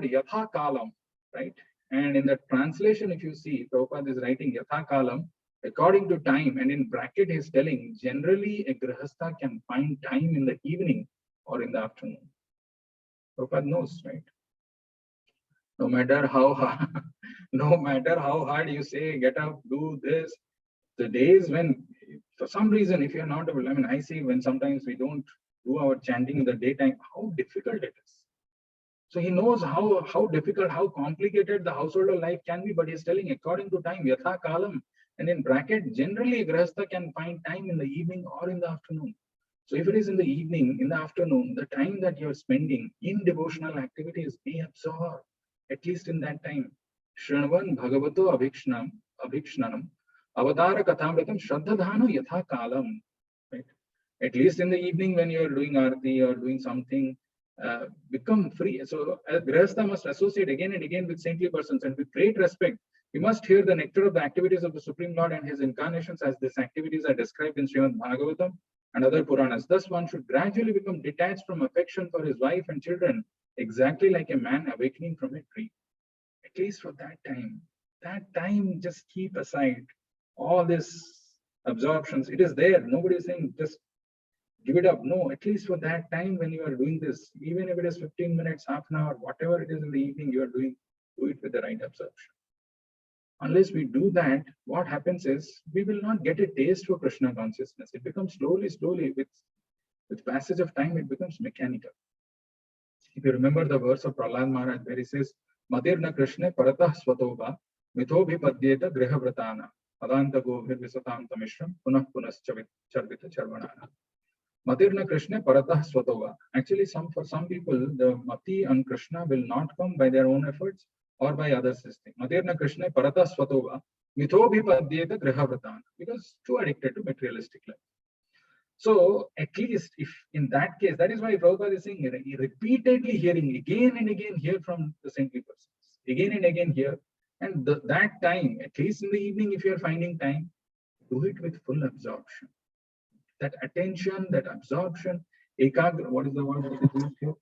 Yatha Kalam, right? And in the translation, if you see, Prabhupada is writing Yatha Kalam according to time, and in bracket he's telling, generally a grihastha can find time in the evening or in the afternoon. Prabhupada knows, right? No matter how hard you say, get up, do this, the days when, for some reason, if you're not able, I see when sometimes we don't do our chanting in the daytime, how difficult it is. So he knows how difficult, how complicated the household life can be, but he's telling according to time, yatha kalam. And in bracket, generally Grahastha can find time in the evening or in the afternoon. So if it is in the evening, in the afternoon, the time that you're spending in devotional activities, be absorbed, at least in that time. Shranvan Bhagavato Abhikshnanam Avadara Kathamritam Shraddhadhano Yatha Kalam. Right? At least in the evening when you're doing arati or doing something, become free. So Grihastha must associate again and again with saintly persons, and with great respect. We must hear the nectar of the activities of the Supreme Lord and his incarnations as these activities are described in Srimad Bhagavatam and other Puranas. Thus, one should gradually become detached from affection for his wife and children, exactly like a man awakening from a dream. At least for that time. That time, just keep aside all this absorptions. It is there. Nobody is saying just give it up. No, at least for that time when you are doing this, even if it is 15 minutes, half an hour, whatever it is in the evening you are doing, do it with the right absorption. Unless we do that, what happens is we will not get a taste for Krishna consciousness. It becomes slowly, with passage of time, it becomes mechanical. If you remember the verse of Prahlad Maharaj where he says, Madirna Krishna Paratah Swatoba Mitobhi Padyeta Griha Vratana Adanta Govir Visatam Tamishram Punah Punas Charvita Charvanana. Matirna Krishna Paratah Swatova. Actually, for some people, the Mati and Krishna will not come by their own efforts or by others' system. Matirna Krishna Paratah Swatova. Mitobhi Padyeta Griha Vratana. Because too addicted to materialistic life. So at least if in that case, that is why Prabhupada is saying repeatedly hearing again and again hear from the saintly persons, again and again hear. And that time, at least in the evening, if you are finding time, do it with full absorption. That attention, that absorption, ekagra, what is the word that is used here?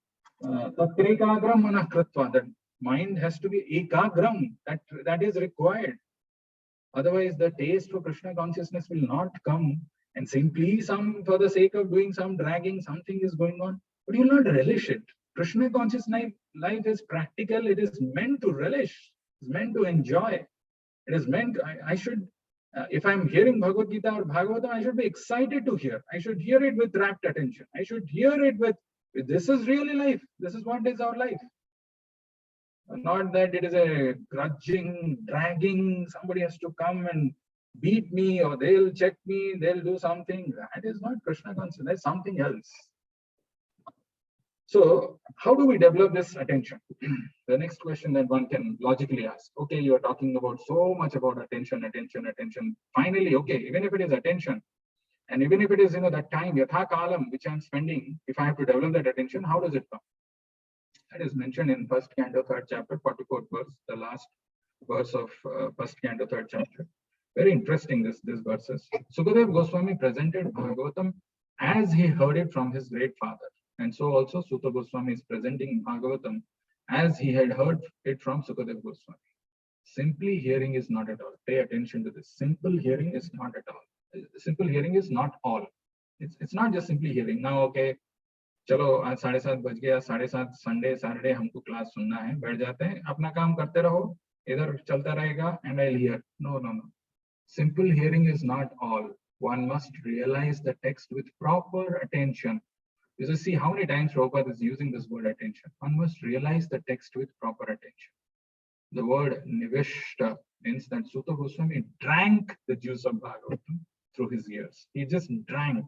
Tatrekagram manakritva, that mind has to be ekagram, that is required. Otherwise, the taste for Krishna consciousness will not come, and simply for the sake of doing some dragging, something is going on, but you will not relish it. Krishna conscious life is practical, it is meant to relish, it's meant to enjoy. It is meant, I should, if I'm hearing Bhagavad Gita or Bhagavatam, I should be excited to hear. I should hear it with rapt attention. I should hear it with this is really life. This is what is our life. Not that it is a grudging, dragging, somebody has to come and beat me or they'll check me, they'll do something. That is not Krishna consciousness, that's something else. So how do we develop this attention? The next question that one can logically ask, okay, you're talking about so much about attention. Finally, okay, even if it is attention, and even if it is, that time, yatha kalam, which I'm spending, if I have to develop that attention, how does it come? That is mentioned in first canto, third chapter, 44th verse, the last verse of first canto, third chapter. Very interesting, these verses. Sukadeva Goswami presented Bhagavatam as he heard it from his great father. And so also Suta Goswami is presenting Bhagavatam as he had heard it from Sukadeva Goswami. Simply hearing is not at all. Pay attention to this. Simple hearing is not at all. Simple hearing is not all. It's not just simply hearing. Now, okay, चलो आज 7:30 बज गया, 7:30 Sunday Saturday हमको class सुनना है, बैठ जाते हैं, अपना काम करते रहो, इधर चलता रहेगा, and I'll hear. No. Simple hearing is not all. One must realize the text with proper attention. You just see how many times Prabhupada is using this word attention. One must realize the text with proper attention. The word nivishta means that Suta Goswami drank the juice of Bhagavatam through his ears. He just drank.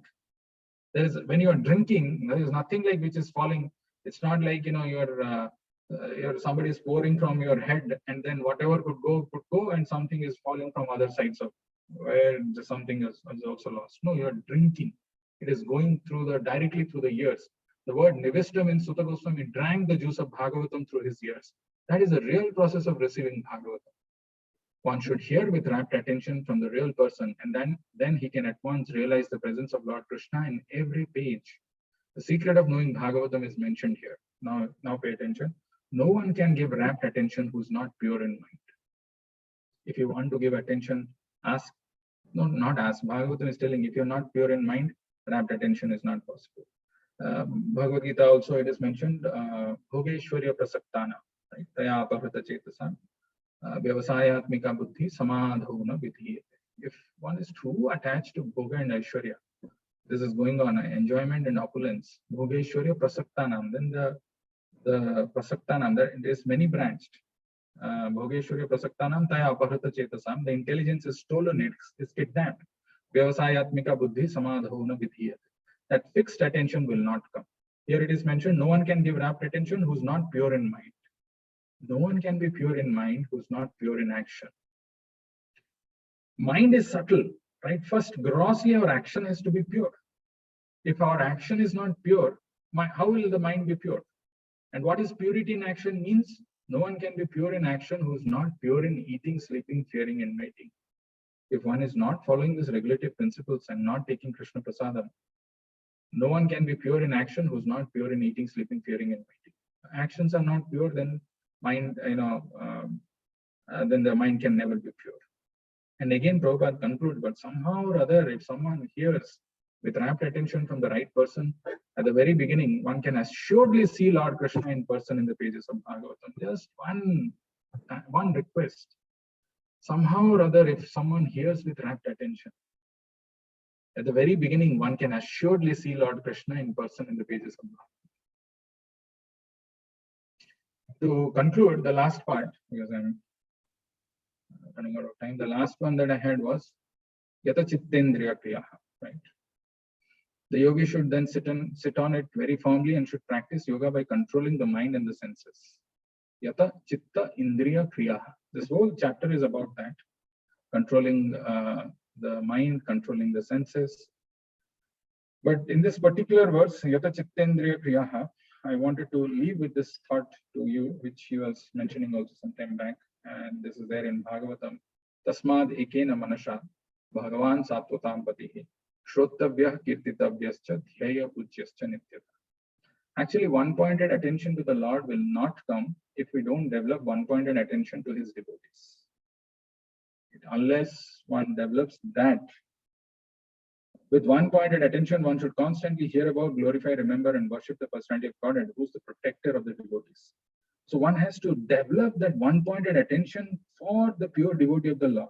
When you are drinking, there is nothing like which is falling. It's not like you're somebody is pouring from your head, and then whatever could go, and something is falling from other sides of where something is also lost. No, you are drinking. It is going directly through the ears. The word nivishta means Suta Goswami drank the juice of Bhagavatam through his ears. That is a real process of receiving Bhagavatam. One should hear with rapt attention from the real person, and then he can at once realize the presence of Lord Krishna in every page. The secret of knowing Bhagavatam is mentioned here. Now pay attention. No one can give rapt attention who's not pure in mind. If you want to give attention, ask. No, not ask. Bhagavatam is telling if you're not pure in mind, rapt attention is not possible. Bhagavad Gita also it is mentioned, Bhogeshwarya Prasaktana, right? Taya Apahrita Chetasam. Vyavasayatmika buddhi samadhavuna vidhiyate. If one is too attached to Bhoga and Aishwarya, this is going on, enjoyment and opulence, Bhogeshwarya Prasaktanam, then the Prasaktanam, there is many branched. Bhogeshwarya Prasaktanam Taya Aparata Chetasam, the intelligence is stolen, it's kidnapped. Vyavasayatmika Buddhi Samadhavuna Vidhiyat. That fixed attention will not come. Here it is mentioned, no one can give rapt attention who's not pure in mind. No one can be pure in mind who's not pure in action. Mind is subtle, right? First, grossly, our action has to be pure. If our action is not pure, how will the mind be pure? And what is purity in action means? No one can be pure in action who is not pure in eating, sleeping, fearing, and mating. If one is not following these regulative principles and not taking Krishna Prasadam, no one can be pure in action who is not pure in eating, sleeping, fearing, and mating. Actions are not pure, then mind, then the mind can never be pure. And again, Prabhupada concludes, but somehow or other, if someone hears with rapt attention from the right person, at the very beginning, one can assuredly see Lord Krishna in person in the pages of Bhagavatam. Just one request. Somehow or other, if someone hears with rapt attention, at the very beginning, one can assuredly see Lord Krishna in person in the pages of Bhagavatam. To conclude the last part, because I'm running out of time, the last one that I had was Yata Chittendriya Kriyaha, right? The yogi should then sit on it very firmly and should practice yoga by controlling the mind and the senses. Yata Chitta Indriya Kriyaha. This whole chapter is about that, controlling the mind, controlling the senses. But in this particular verse, Yata Chitta Indriya Kriyaha, I wanted to leave with this thought to you, which he was mentioning also some time back, and this is there in Bhagavatam. Tasmad ekena manasha Bhagavan Sattvatam Patihi. Shrottavyah kirtitavyascha dhyaya pujyascha nityata. Actually, one-pointed attention to the Lord will not come if we don't develop one-pointed attention to his devotees. Unless one develops that, with one-pointed attention, one should constantly hear about, glorify, remember, and worship the personality of God, and who's the protector of the devotees. So one has to develop that one-pointed attention for the pure devotee of the Lord.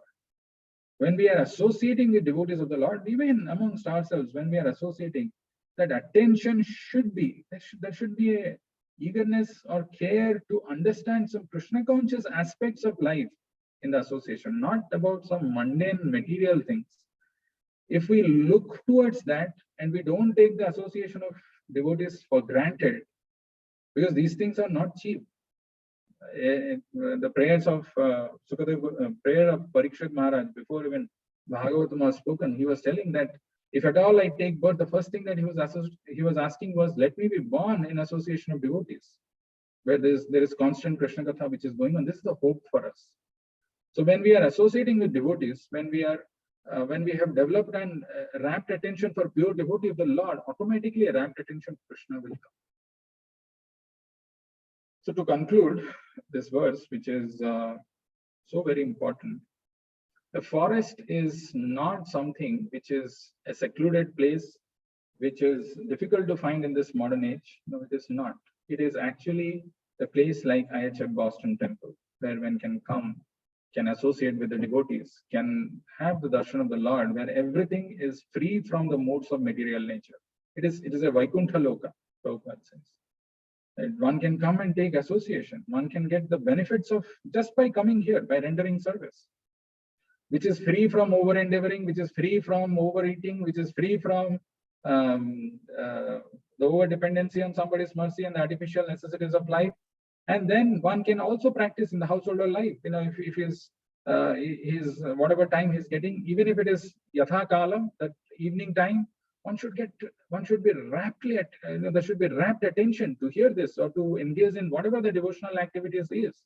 When we are associating with devotees of the Lord, even amongst ourselves, when we are associating, that attention should be, there should be a eagerness or care to understand some Krishna conscious aspects of life in the association, not about some mundane material things. If we look towards that and we don't take the association of devotees for granted, because these things are not cheap. The prayers of prayer of Parikshit Maharaj, before even Bhagavatam was spoken, he was telling that if at all I take birth, the first thing that he was asking was, let me be born in association of devotees, where there is constant Krishna Katha which is going on. This is the hope for us. So when we are associating with devotees, when we have developed an rapt attention for pure devotee of the Lord, automatically a rapt attention for Krishna will come. So to conclude this verse, which is so very important, the forest is not something which is a secluded place, which is difficult to find in this modern age. No, it is not. It is actually a place like IHF Boston Temple, where one can come, can associate with the devotees, can have the darshan of the Lord, where everything is free from the modes of material nature. It is a Vaikuntha Loka, Prabhupada says. One can come and take association. One can get the benefits of just by coming here, by rendering service, which is free from over-endeavoring, which is free from overeating, which is free from the over-dependency on somebody's mercy and the artificial necessities of life. And then one can also practice in the householder life. You know, if he's whatever time he's getting, even if it is yatha kalam, that evening time, one should be raptly there should be rapt attention to hear this or to engage in whatever the devotional activities is.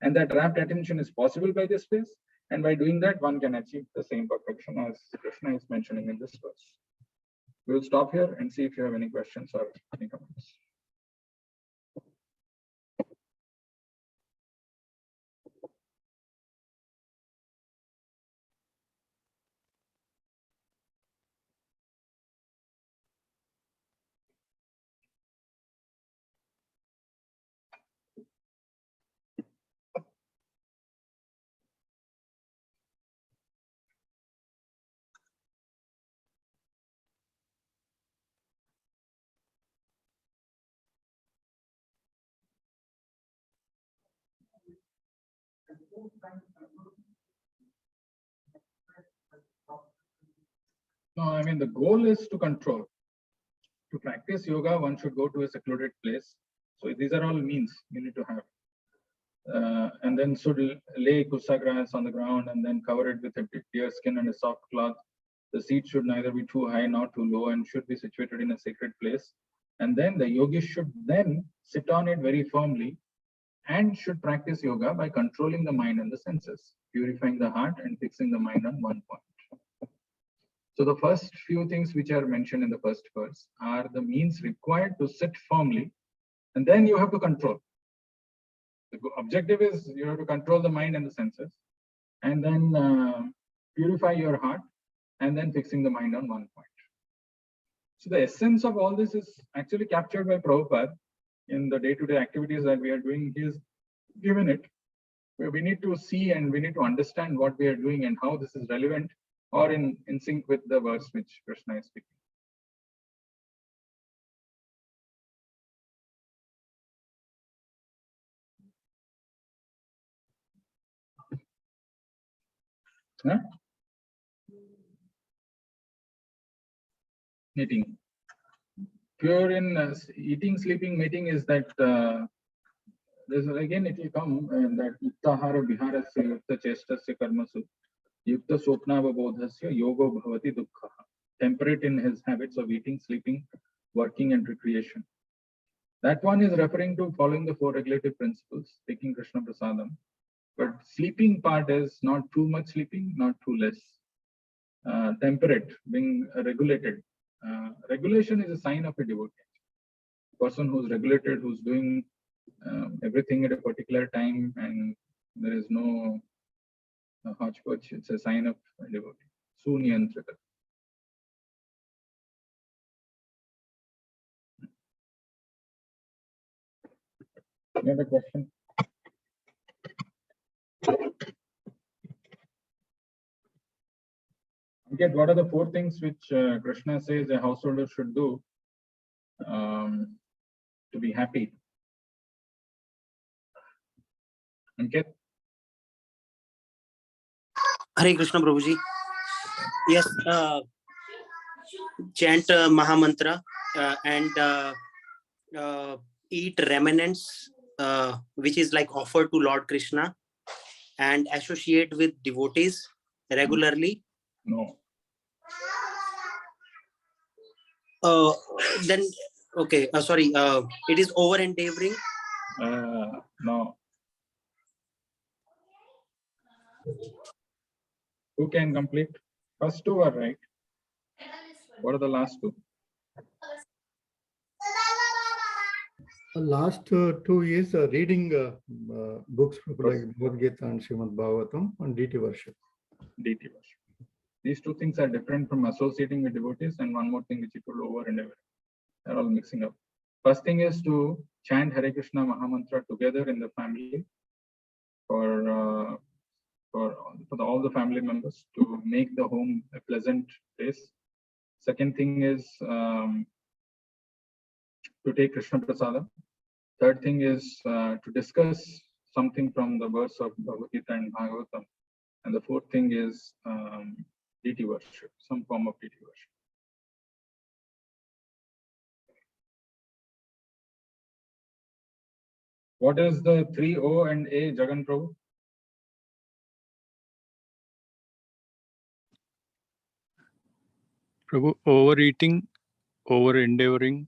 And that rapt attention is possible by this place. And by doing that, one can achieve the same perfection as Krishna is mentioning in this verse. We'll stop here and see if you have any questions or any comments. No, I mean, the goal is to control. To practice yoga, one should go to a secluded place. So these are all means you need to have. And then should lay kusa grass on the ground and then cover it with a deer skin and a soft cloth. The seat should neither be too high nor too low and should be situated in a sacred place. And then the yogi should then sit on it very firmly and should practice yoga by controlling the mind and the senses, purifying the heart and fixing the mind on one point. So the first few things which are mentioned in the first verse are the means required to sit firmly, and then you have to control. The objective is you have to control the mind and the senses, and then purify your heart, and then fixing the mind on one point. So the essence of all this is actually captured by Prabhupada in the day-to-day activities that we are doing. He has given it, where we need to see and we need to understand what we are doing and how this is relevant or in sync with the verse which Krishna is speaking. Huh? Eating. Pure in eating, sleeping, mating is that there's again it will come that yuktahara viharasya yukta chestasya karmasu yukta swapnavabodhasya yogo bhavati dukkha. Temperate in his habits of eating, sleeping, working, and recreation. That one is referring to following the four regulative principles, taking Krishna prasadam. But sleeping part is not too much sleeping, not too less. Temperate, being regulated. Regulation is a sign of a devotee. A person who's regulated, who's doing everything at a particular time, and there is no hodgepodge, it's a sign of a devotee. Sunyantrika. You have a question? Okay, what are the four things which Krishna says a householder should do to be happy? Okay. Hare Krishna Prabhuji. Yes, chant Mahamantra and eat remnants which is like offered to Lord Krishna and associate with devotees regularly. No. Then okay, sorry, it is over endeavoring. No. Who can complete? First two are right. What are the last two? The last two is reading books like Bhagavad Gita and Srimad Bhagavatam and DT worship. DT worship. These two things are different from associating with devotees, and one more thing which you told over and over. They're all mixing up. First thing is to chant Hare Krishna Mahamantra together in the family for all the family members to make the home a pleasant place. Second thing is to take Krishna Prasadam. Third thing is to discuss something from the verse of Bhagavad Gita and Bhagavatam. And the fourth thing is deity worship, some form of deity worship. What is the 3 O and A, Jagan Prabhu? Prabhu, overeating, over endeavoring,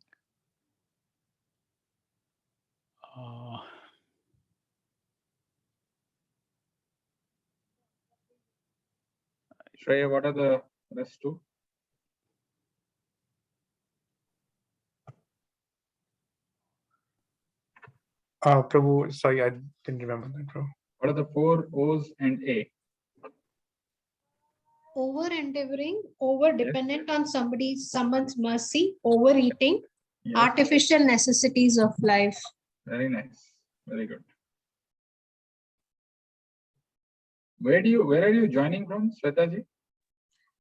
Shreya, what are the rest two? Prabhu, sorry, I didn't remember that, Prabhu. What are the 4 O's and A? Over endeavoring, over dependent on someone's mercy, overeating, Yes. artificial necessities of life. Very nice. Very good. Where are you joining from, Swetaji?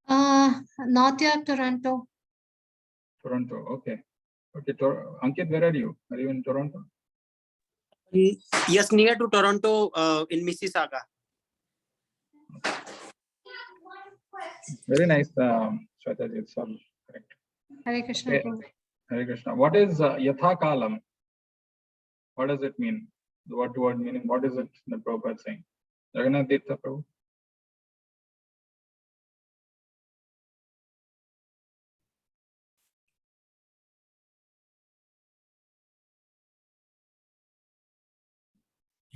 North York, Toronto. Toronto. Okay. Okay. Ankit, where are you? Are you in Toronto? Yes, near to Toronto in Mississauga. Very nice, Shwetaji, it's all correct. Hare Krishna, Okay. Prabhu. Hare Krishna. What is Yatha Kalam? What does it mean? The word meaning? What is it the Prabhupada saying? Jagannath Tirtha Prabhu.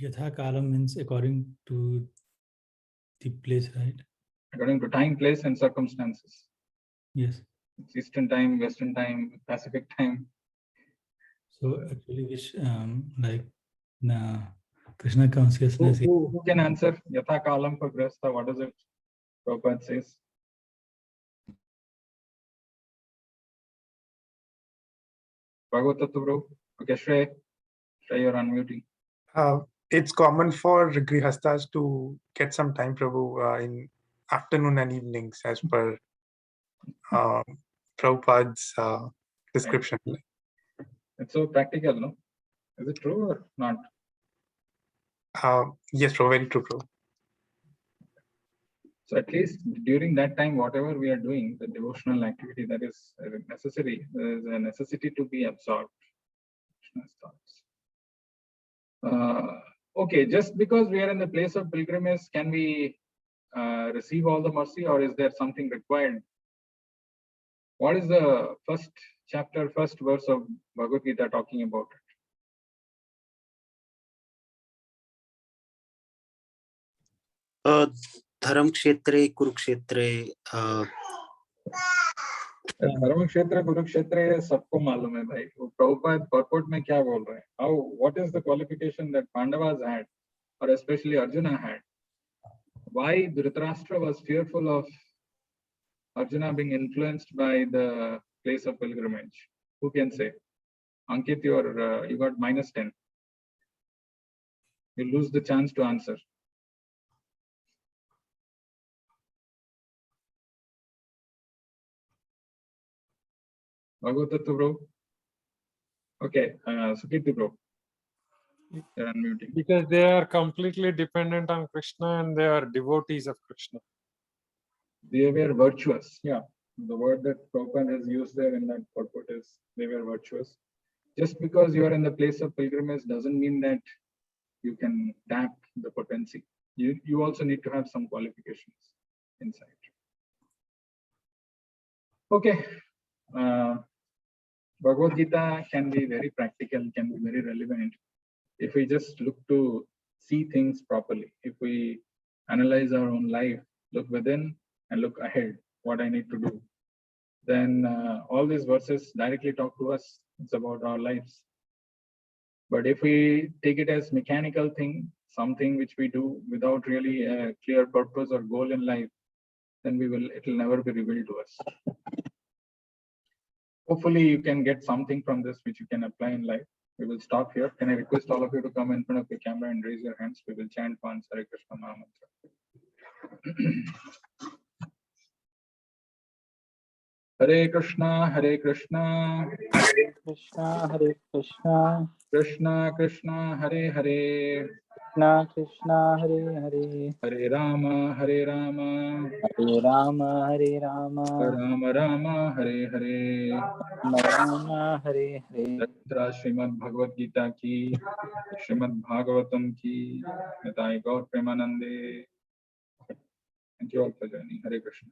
Yatha Kalam means according to the place, right? According to time, place, and circumstances. Yes. It's Eastern time, Western time, Pacific time. So actually, which like Krishna consciousness. Who can answer? Yatha Kalam for Grihastha. What does it? Prabhupada says. Bhagavatattu Prabhu. Okay, Shrey, you're unmuting. It's common for grihasthas to get some time, Prabhu, in afternoon and evenings, as per Prabhupada's description. It's so practical, no? Is it true or not? Yes, Prabhu, very true, Prabhu. So at least during that time, whatever we are doing, the devotional activity that is necessary, there is a necessity to be absorbed. Krishna's thoughts. Okay, just because we are in the place of pilgrimage, can we receive all the mercy, or is there something required? What is the first chapter, first verse of Bhagavad Gita talking about? धर्म क्षेत्रे कुरुक्षेत्रे धर्म क्षेत्र कुरुक्षेत्र ये सबको मालूम है भाई. वो प्रभुपाद purport में क्या बोल रहे हैं? How, what is the qualification that Pandavas had, or especially Arjuna had? Why Dhritarashtra was fearful of Arjuna being influenced by the place of pilgrimage? Who can say? Ankit, you got -10. You lose the chance to answer. Bhagavatattu bro. Okay, Sukirti bro. You're unmuting. Because they are completely dependent on Krishna and they are devotees of Krishna. They were virtuous. Yeah, the word that Prabhupada has used there in that purport is they were virtuous. Just because you are in the place of pilgrimage doesn't mean that you can tap the potency. You also need to have some qualifications inside. Okay. Bhagavad Gita can be very practical, can be very relevant if we just look to see things properly. If we analyze our own life, look within and look ahead, what I need to do, then all these verses directly talk to us. It's about our lives. But if we take it as mechanical thing, something which we do without really a clear purpose or goal in life, then it will never be revealed to us. Hopefully you can get something from this which you can apply in life. We will stop here. Can I request all of you to come in front of the camera and raise your hands? We will chant once Hare Krishna Maha Mantra. Hare Krishna, Hare Krishna, Hare Krishna, Hare Krishna, Krishna Krishna, Hare Hare, Krishna Krishna, Hare Hare, Hare Rama, Hare Rama, Hare Rama, Hare Rama, Rama Rama, Hare Hare. Rama Rama, Hare Hare. Jatra Srimad Bhagavad Gita ki, Srimad Bhagavatam ki, Nitai Gaur Premanande. Thank you all for joining. Hare Krishna.